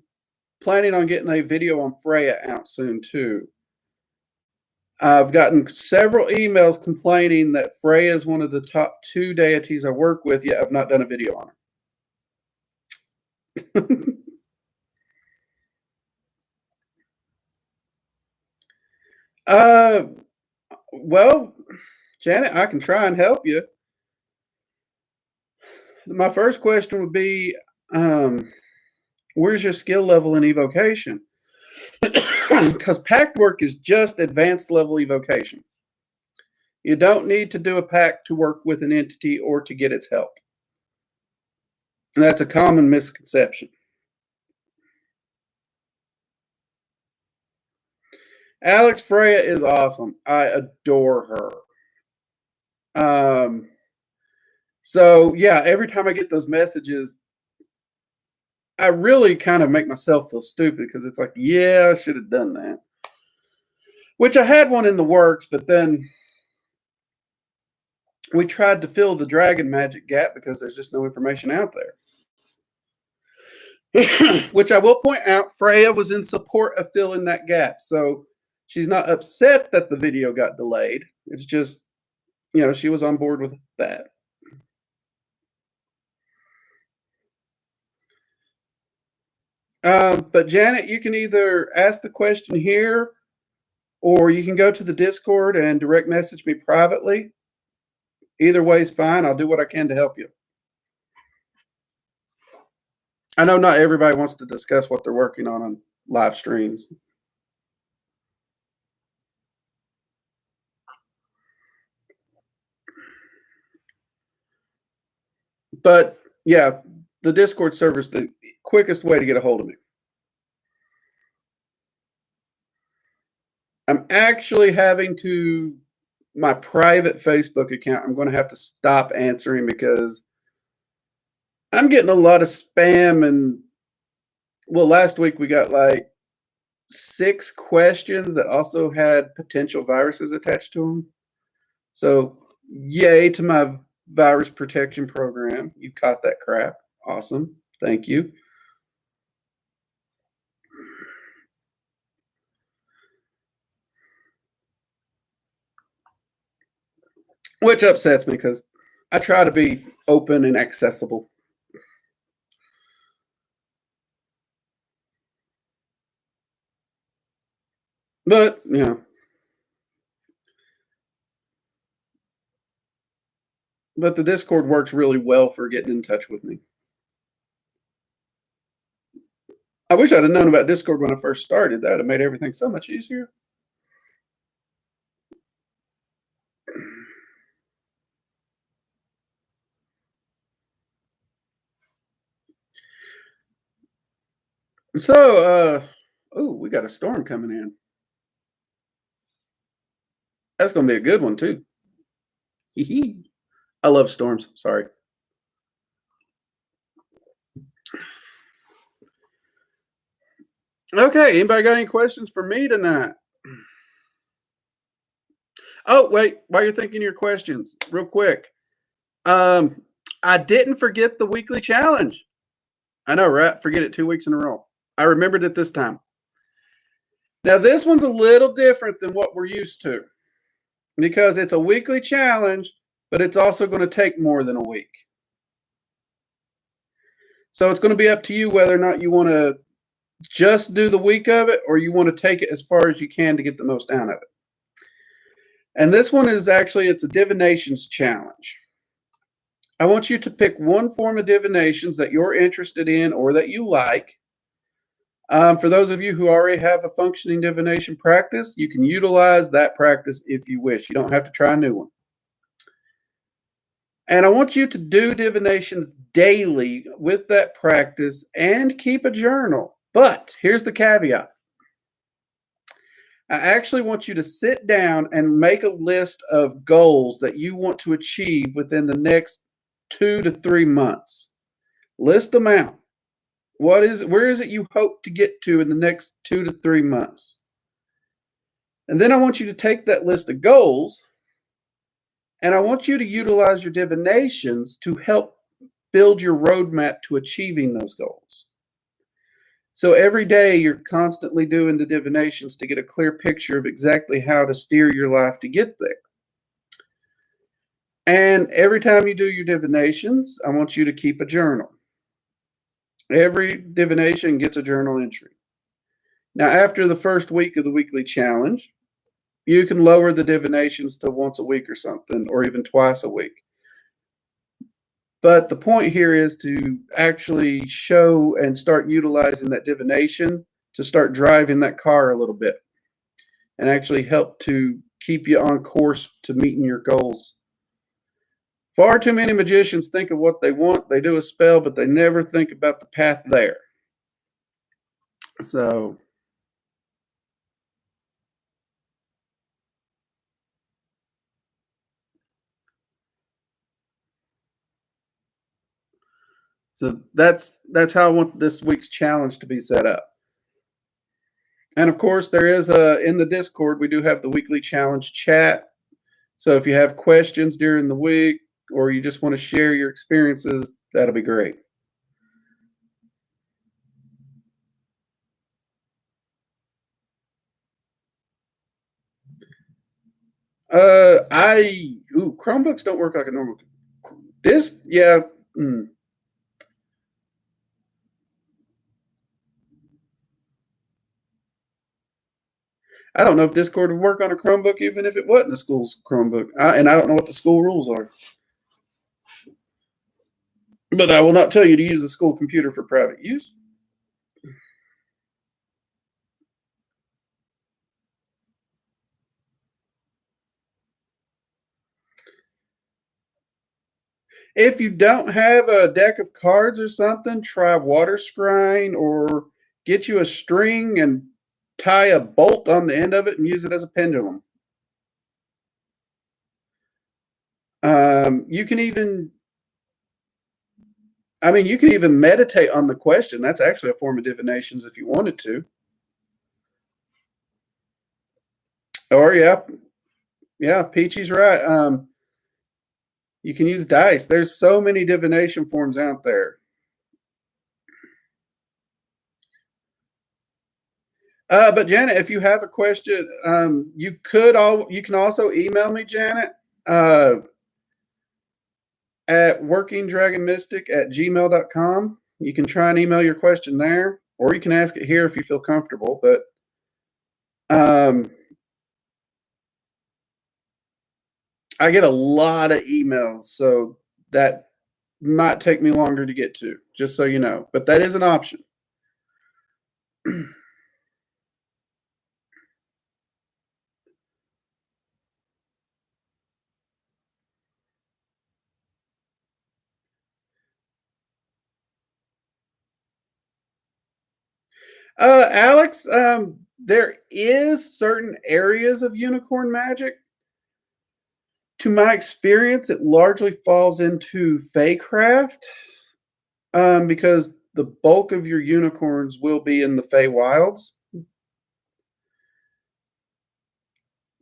planning on getting a video on Freya out soon too. I've gotten several emails complaining that Freya is one of the top 2 deities I work with, yet I've not done a video on her. uh, well, Janet, I can try and help you. My first question would be, where's your skill level in evocation? Because pact work is just advanced level evocation. You don't need to do a pact to work with an entity or to get its help. And that's a common misconception. Alex, Freya is awesome. I adore her. So yeah, every time I get those messages, I really kind of make myself feel stupid because it's like, yeah, I should have done that. Which I had one in the works, but then we tried to fill the dragon magic gap because there's just no information out there. Which I will point out, Freya was in support of filling that gap. So she's not upset that the video got delayed. It's just, she was on board with that. But Janet, you can either ask the question here or you can go to the Discord and direct message me privately. Either way is fine. I'll do what I can to help you. I know not everybody wants to discuss what they're working on live streams. But yeah, the Discord server is the quickest way to get a hold of me. I'm actually having to, my private Facebook account, I'm going to have to stop answering because I'm getting a lot of spam. And well, last week we got like 6 questions that also had potential viruses attached to them. So yay to my virus protection program. You caught that crap. Awesome. Thank you. Which upsets me because I try to be open and accessible. But, you know. But the Discord works really well for getting in touch with me. I wish I'd have known about Discord when I first started. That would have made everything so much easier. So, oh, we got a storm coming in. That's going to be a good one, too. I love storms. Sorry. Okay, anybody got any questions for me tonight? Oh, wait, while you're thinking your questions, real quick. I didn't forget the weekly challenge. I know, right? Forget it 2 weeks in a row. I remembered it this time. Now, this one's a little different than what we're used to because it's a weekly challenge, but it's also going to take more than a week. So it's going to be up to you whether or not you want to just do the week of it or you want to take it as far as you can to get the most out of it. And this one is actually, it's a divinations challenge. I want you to pick one form of divinations that you're interested in or that you like. For those of you who already have a functioning divination practice, you can utilize that practice if you wish. You don't have to try a new one. And I want you to do divinations daily with that practice and keep a journal. But here's the caveat. I actually want you to sit down and make a list of goals that you want to achieve within the next 2 to 3 months. List them out. Where is it you hope to get to in the next 2 to 3 months? And then I want you to take that list of goals and I want you to utilize your divinations to help build your roadmap to achieving those goals. So every day you're constantly doing the divinations to get a clear picture of exactly how to steer your life to get there. And every time you do your divinations, I want you to keep a journal. Every divination gets a journal entry. Now, after the first week of the weekly challenge, you can lower the divinations to once a week or something, or even twice a week. But the point here is to actually show and start utilizing that divination to start driving that car a little bit and actually help to keep you on course to meeting your goals. Far too many magicians think of what they want. They do a spell, but they never think about the path there. So that's how I want this week's challenge to be set up. And of course, there is in the Discord, we do have the weekly challenge chat. So if you have questions during the week or you just want to share your experiences, that'll be great. Chromebooks don't work like a normal. This, yeah. I don't know if Discord would work on a Chromebook even if it wasn't a school's Chromebook. And I don't know what the school rules are. But I will not tell you to use the school computer for private use. If you don't have a deck of cards or something, try water scrying or get you a string and tie a bolt on the end of it and use it as a pendulum. You can even, you can even meditate on the question. That's actually a form of divinations if you wanted to. Or yeah, Peachy's right. You can use dice. There's so many divination forms out there. But Janet, if you have a question, you can also email me, Janet, uh, at workingdragonmystic@gmail.com. You can try and email your question there, or you can ask it here if you feel comfortable. But I get a lot of emails, so that might take me longer to get to, just so you know. But that is an option. Alex, there is certain areas of unicorn magic. To my experience, it largely falls into Feycraft, because the bulk of your unicorns will be in the Fey Wilds.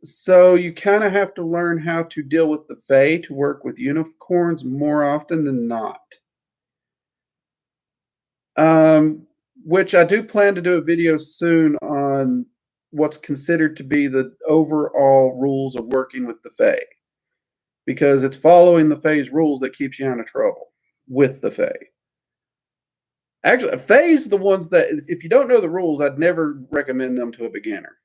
So you kind of have to learn how to deal with the Fey to work with unicorns more often than not. Which I do plan to do a video soon on what's considered to be the overall rules of working with the Fae. Because it's following the Fae's rules that keeps you out of trouble with the Fae. Actually, Fae's the ones that, if you don't know the rules, I'd never recommend them to a beginner.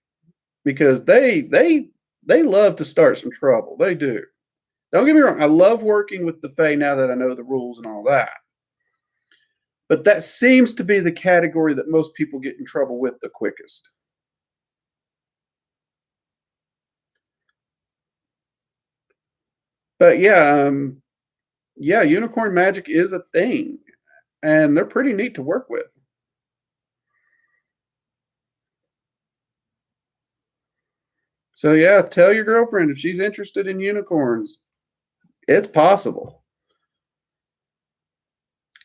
Because they love to start some trouble. They do. Don't get me wrong, I love working with the Fae now that I know the rules and all that. But that seems to be the category that most people get in trouble with the quickest. But yeah, unicorn magic is a thing, and they're pretty neat to work with. So yeah, tell your girlfriend if she's interested in unicorns. It's possible.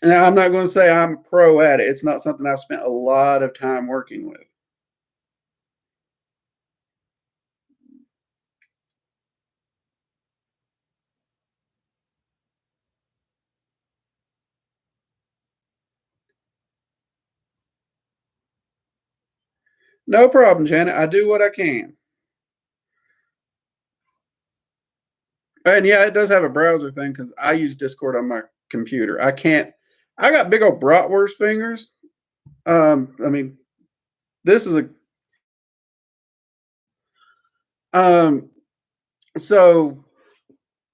Now, I'm not going to say I'm a pro at it. It's not something I've spent a lot of time working with. No problem, Janet. I do what I can. And yeah, it does have a browser thing because I use Discord on my computer. I can't. I got big old bratwurst fingers. This is a so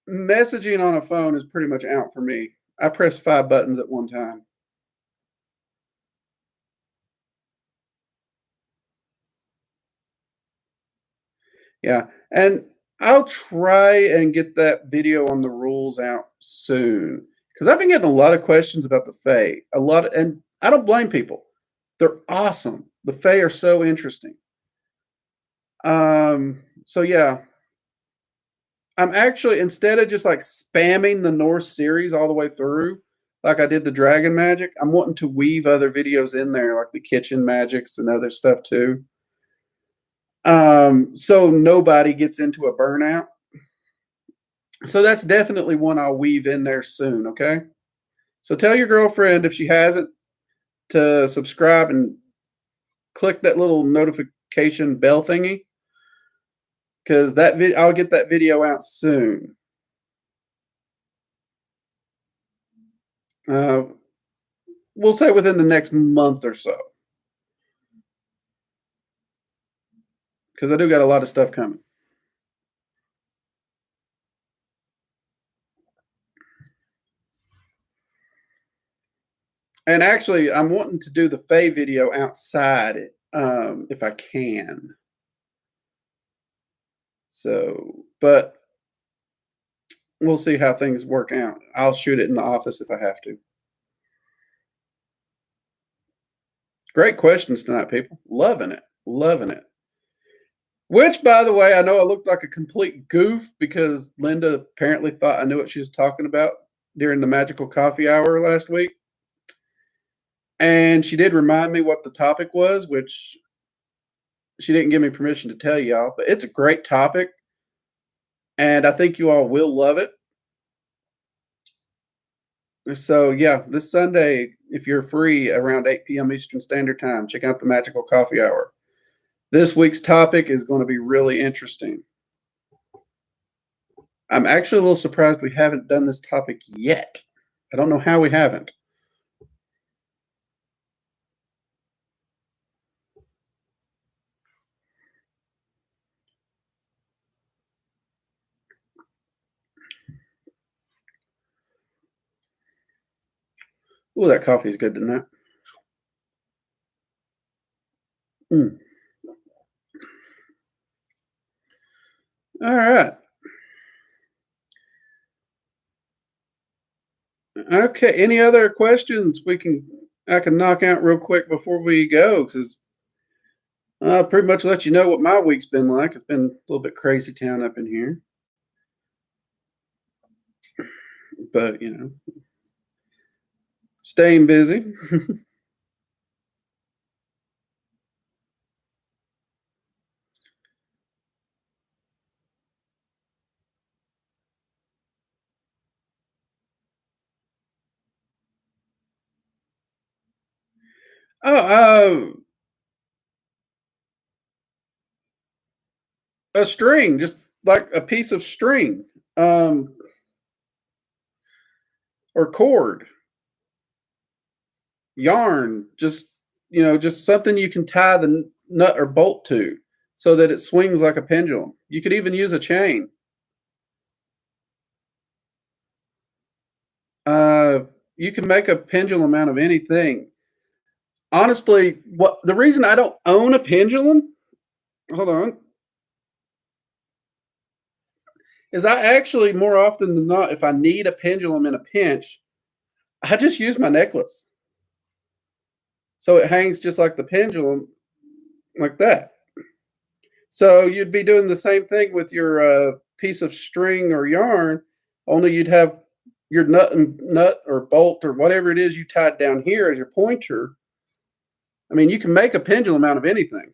messaging on a phone is pretty much out for me. I press 5 buttons at one time. Yeah, and I'll try and get that video on the rules out soon because I've been getting a lot of questions about the Fae. And I don't blame people. They're awesome. The Fae are so interesting. So yeah, I'm actually, instead of just like spamming the Norse series all the way through, like I did the Dragon Magic, I'm wanting to weave other videos in there, like the kitchen magics and other stuff too. So nobody gets into a burnout. So that's definitely one I'll weave in there soon, okay? So tell your girlfriend if she hasn't to subscribe and click that little notification bell thingy because I'll get that video out soon. We'll say within the next month or so. because I do got a lot of stuff coming. And actually, I'm wanting to do the Fae video outside, if I can. So, but we'll see how things work out. I'll shoot it in the office if I have to. Great questions tonight, people. Loving it. Loving it. Which, by the way, I know I looked like a complete goof because Linda apparently thought I knew what she was talking about during the magical coffee hour last week. And she did remind me what the topic was, which she didn't give me permission to tell y'all, but it's a great topic. And I think you all will love it. So, yeah, this Sunday, if you're free around 8 p.m. Eastern Standard Time, check out the Magical Coffee Hour. This week's topic is going to be really interesting. I'm actually a little surprised we haven't done this topic yet. I don't know how we haven't. Ooh, that coffee's good tonight. Mm. All right. Okay. Any other questions I can knock out real quick before we go? Because I'll pretty much let you know what my week's been like. It's been a little bit crazy town up in here. But, staying busy. Oh, a string, just like a piece of string, um, or cord, yarn, just something you can tie the nut or bolt to so that it swings like a pendulum. You could even use a chain. Uh, you can make a pendulum out of anything. Honestly, what the reason I don't own a pendulum, hold on, is I actually more often than not, if I need a pendulum in a pinch, I just use my necklace. So it hangs just like the pendulum, like that. So you'd be doing the same thing with your piece of string or yarn, only you'd have your nut or bolt or whatever it is you tied down here as your pointer. I mean, you can make a pendulum out of anything.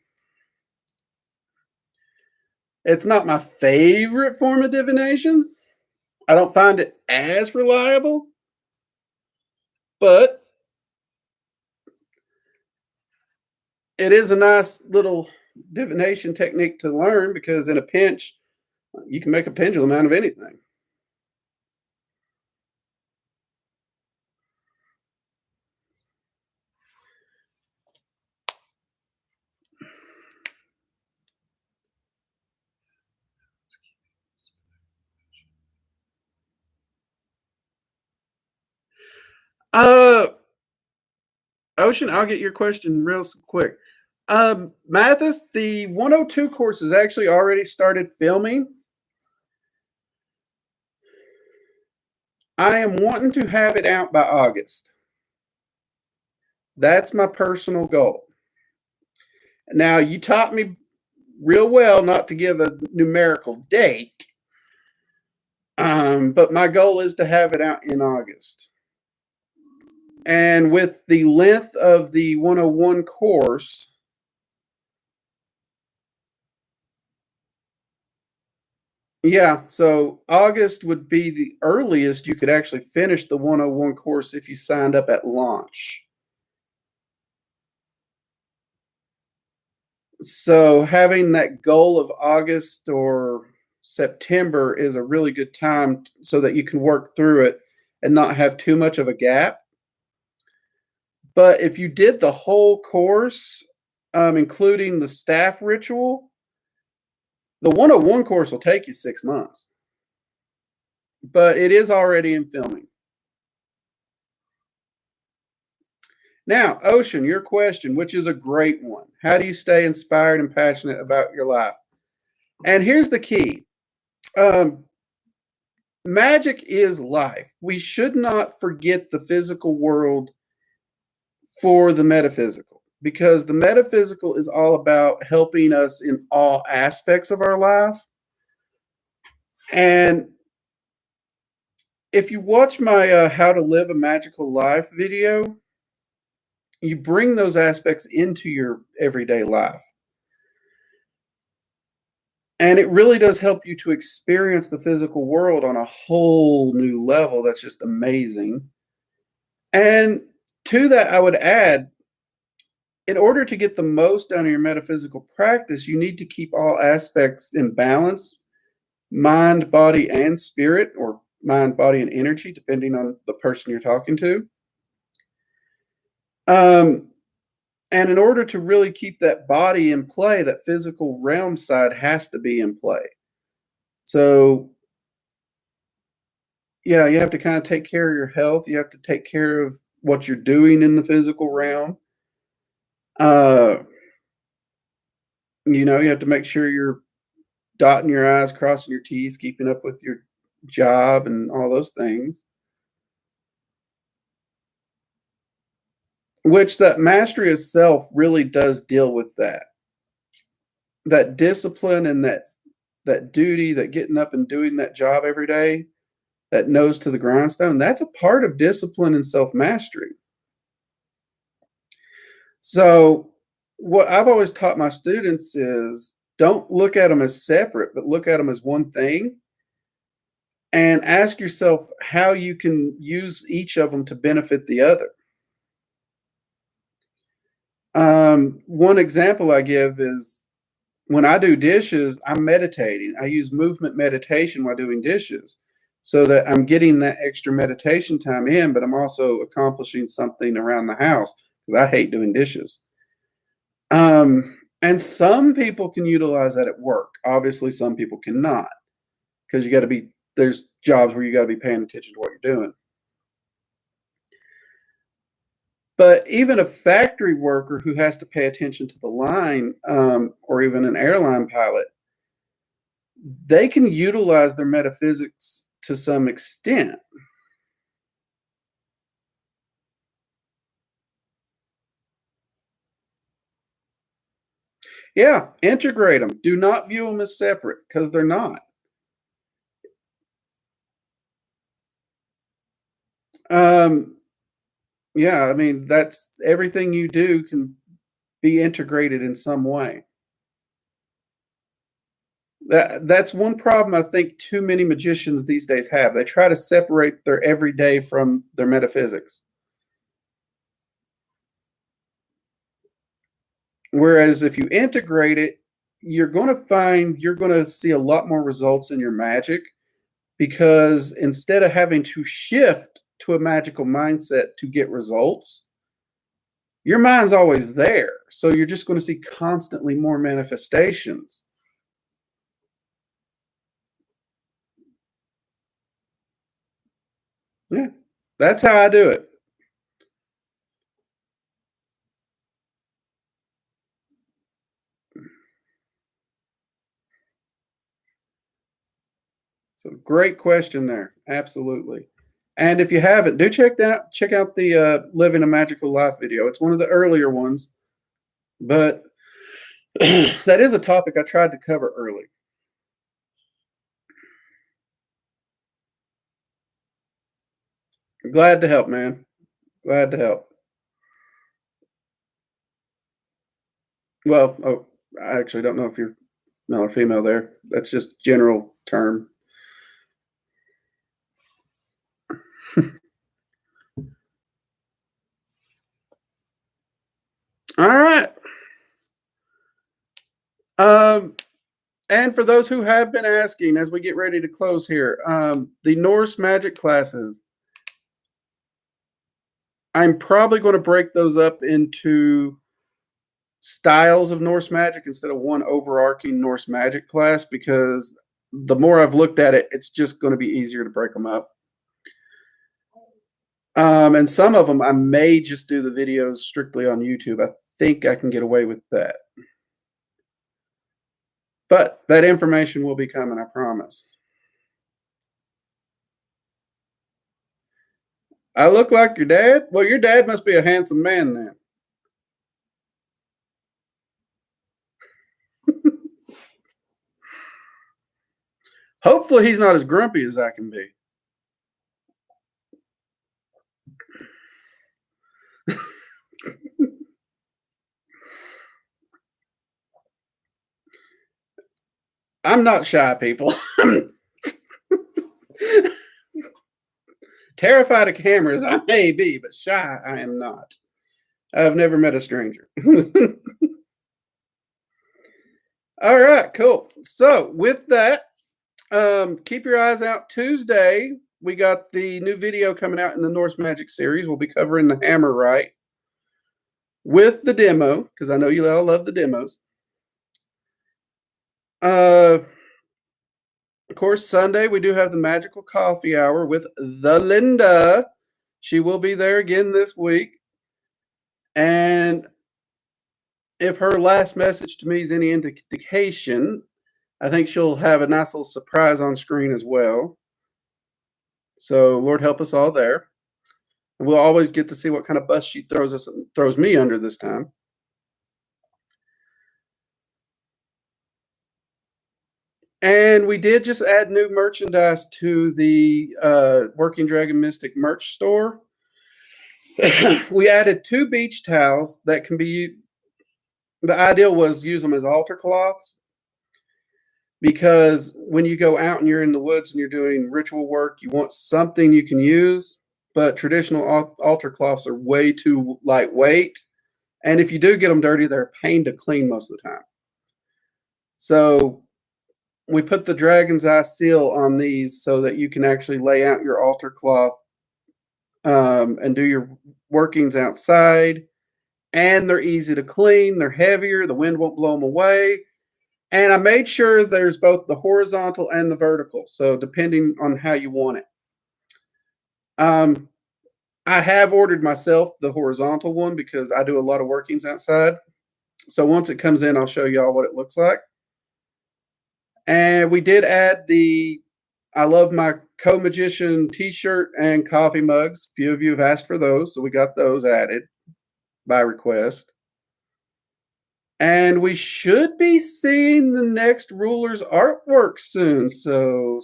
It's not my favorite form of divination. I don't find it as reliable, but it is a nice little divination technique to learn because in a pinch, you can make a pendulum out of anything. Uh, Ocean, I'll get your question real quick. Mathis, the 102 course has actually already started filming. I am wanting to have it out by August. That's my personal goal. Now, you taught me real well not to give a numerical date, but my goal is to have it out in August. And with the length of the 101 course, yeah, so August would be the earliest you could actually finish the 101 course if you signed up at launch. So having that goal of August or September is a really good time so that you can work through it and not have too much of a gap. But if you did the whole course, including the staff ritual, The 101 course will take you 6 months, but it is already in filming. Now, Ocean, your question, which is a great one. How do you stay inspired and passionate about your life? And here's the key. Magic is life. We should not forget the physical world for the metaphysical, because the metaphysical is all about helping us in all aspects of our life. And if you watch my How to Live a Magical Life video, you bring those aspects into your everyday life. And it really does help you to experience the physical world on a whole new level. That's just amazing. And to that, I would add, in order to get the most out of your metaphysical practice, you need to keep all aspects in balance, mind, body, and spirit, or mind, body, and energy, depending on the person you're talking to. And in order to really keep that body in play, that physical realm side has to be in play. So, yeah, you have to kind of take care of your health. You have to take care of what you're doing in the physical realm. You have to make sure you're dotting your I's, crossing your T's, keeping up with your job and all those things. Which that mastery of self really does deal with that. That discipline and that duty, that getting up and doing that job every day, that nose to the grindstone, that's a part of discipline and self-mastery. So what I've always taught my students is don't look at them as separate, but look at them as one thing. And ask yourself how you can use each of them to benefit the other. One example I give is when I do dishes, I'm meditating. I use movement meditation while doing dishes so that I'm getting that extra meditation time in, but I'm also accomplishing something around the house because I hate doing dishes. And some people can utilize that at work. Obviously, some people cannot because there's jobs where you got to be paying attention to what you're doing. But even a factory worker who has to pay attention to the line, or even an airline pilot, they can utilize their metaphysics to some extent. Yeah, integrate them. Do not view them as separate because they're not. Yeah, I mean, that's everything you do can be integrated in some way. That's one problem I think too many magicians these days have. They try to separate their everyday from their metaphysics. Whereas if you integrate it, you're going to see a lot more results in your magic because instead of having to shift to a magical mindset to get results, your mind's always there. So you're just going to see constantly more manifestations. Yeah, that's how I do it. So great question there. Absolutely. And if you haven't, do check out the Living a Magical Life video. It's one of the earlier ones, but that is a topic I tried to cover early. Glad to help, man. Glad to help. Well, I actually don't know if you're male or female there. That's just general term. All right. And for those who have been asking, as we get ready to close here, the Norse magic classes, I'm probably going to break those up into styles of Norse magic instead of one overarching Norse magic class, because the more I've looked at it, it's just going to be easier to break them up. And some of them I may just do the videos strictly on YouTube. I think I can get away with that. But that information will be coming, I promise. I look like your dad? Well, your dad must be a handsome man then. Hopefully he's not as grumpy as I can be. I'm not shy, people. Terrified of cameras, I may be, but shy, I am not. I've never met a stranger. All right, cool. So with that, keep your eyes out. Tuesday, we got the new video coming out in the Norse Magic series. We'll be covering the Hammer Right with the demo, because I know you all love the demos. Of course, Sunday, we do have the Magical Coffee Hour with the Linda. She will be there again this week. And if her last message to me is any indication, I think she'll have a nice little surprise on screen as well. So Lord help us all there. And we'll always get to see what kind of bus she throws me under this time. And we did just add new merchandise to the Working Dragon Mystic merch store. We added 2 beach towels that can be. The ideal was use them as altar cloths, because when you go out and you're in the woods and you're doing ritual work, you want something you can use. But traditional altar cloths are way too lightweight, and if you do get them dirty, they're a pain to clean most of the time. So we put the Dragon's Eye seal on these so that you can actually lay out your altar cloth and do your workings outside. And they're easy to clean. They're heavier. The wind won't blow them away. And I made sure there's both the horizontal and the vertical, so depending on how you want it. I have ordered myself the horizontal one because I do a lot of workings outside. So once it comes in, I'll show y'all what it looks like. And we did add the I Love My Co-Magician t-shirt and coffee mugs. A few of you have asked for those, so we got those added by request. And we should be seeing the next Ruler's artwork soon, so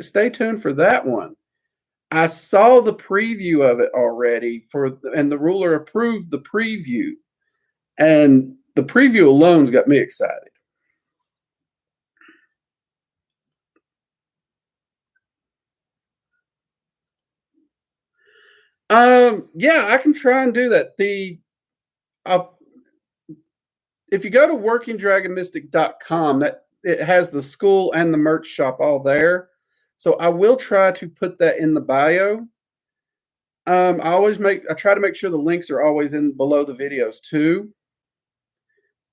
stay tuned for that one. I saw the preview of it already, and the Ruler approved the preview. And the preview alone's got me excited. Yeah, I can try and do that. If you go to workingdragonmystic.com, that it has the school and the merch shop all there. So I will try to put that in the bio. I try to make sure the links are always in below the videos too.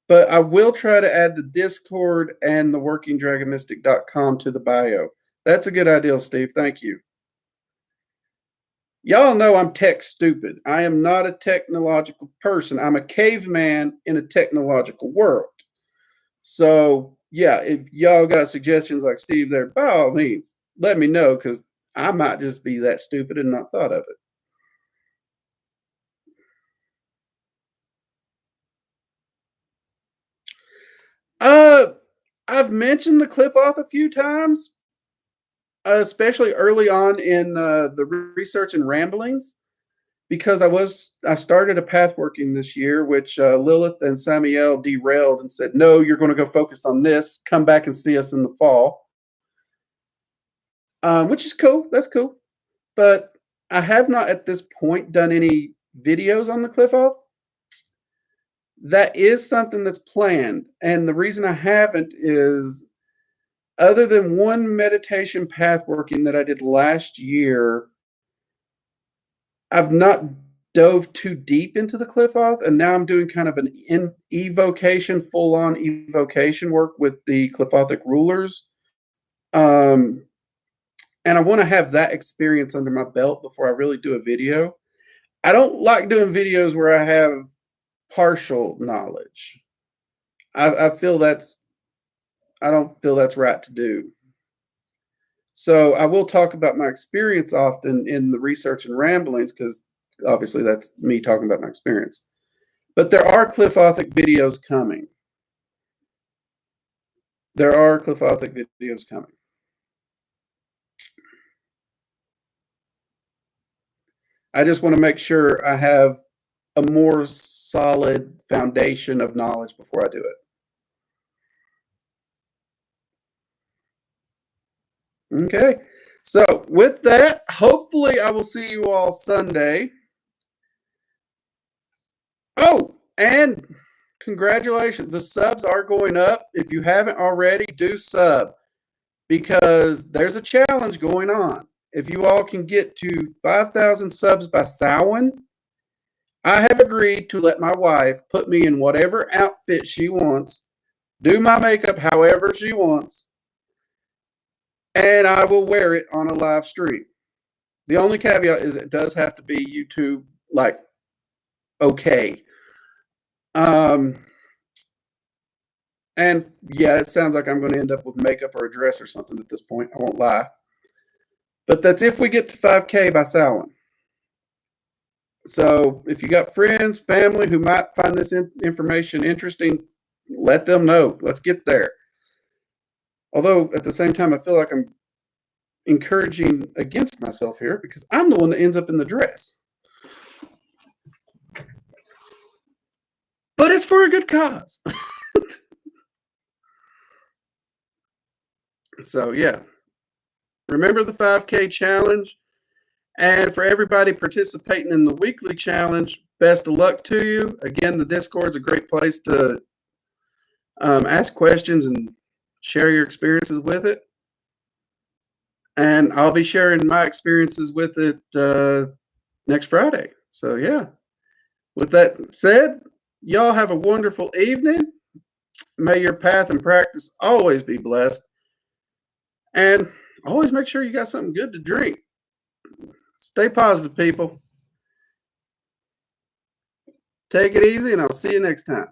But I will try to add the Discord and the workingdragonmystic.com to the bio. That's a good idea, Steve. Thank you. Y'all know I'm tech stupid. I am not a technological person. I'm a caveman in a technological world. So, yeah, if y'all got suggestions like Steve there, by all means, let me know, because I might just be that stupid and not thought of it. I've mentioned the Cliff Off a few times, especially early on in the research and ramblings, because I started a pathworking this year, which Lilith and Samiel derailed and said, no, you're going to go focus on this. Come back and see us in the fall. Which is cool. That's cool. But I have not at this point done any videos on the Cliff Off. That is something that's planned. And the reason I haven't is, other than one meditation pathworking that I did last year, I've not dove too deep into the cliff auth, and now I'm doing kind of an evocation, full-on evocation work with the cliffothic rulers. And I want to have that experience under my belt before I really do a video. I don't like doing videos where I have partial knowledge. I feel I don't feel that's right to do. So I will talk about my experience often in the research and ramblings, because obviously that's me talking about my experience. But there are cliffothic videos coming. There are cliffothic videos coming. I just want to make sure I have a more solid foundation of knowledge before I do it. Okay. So with that, hopefully I will see you all Sunday. Oh, and congratulations. The subs are going up. If you haven't already, do sub, because there's a challenge going on. If you all can get to 5,000 subs by Samhain, I have agreed to let my wife put me in whatever outfit she wants, do my makeup however she wants, and I will wear it on a live stream. The only caveat is it does have to be YouTube, like, okay. And yeah, it sounds like I'm going to end up with makeup or a dress or something at this point. I won't lie. But that's if we get to 5K by Samhain. So if you got friends, family who might find this information interesting, let them know. Let's get there. Although at the same time, I feel like I'm encouraging against myself here, because I'm the one that ends up in the dress. But it's for a good cause. So yeah, remember the 5K challenge. And for everybody participating in the weekly challenge, best of luck to you. Again, the Discord's a great place to ask questions and share your experiences with it. And I'll be sharing my experiences with it next Friday. So yeah, with that said, y'all have a wonderful evening. May your path and practice always be blessed. And always make sure you got something good to drink. Stay positive, people. Take it easy, and I'll see you next time.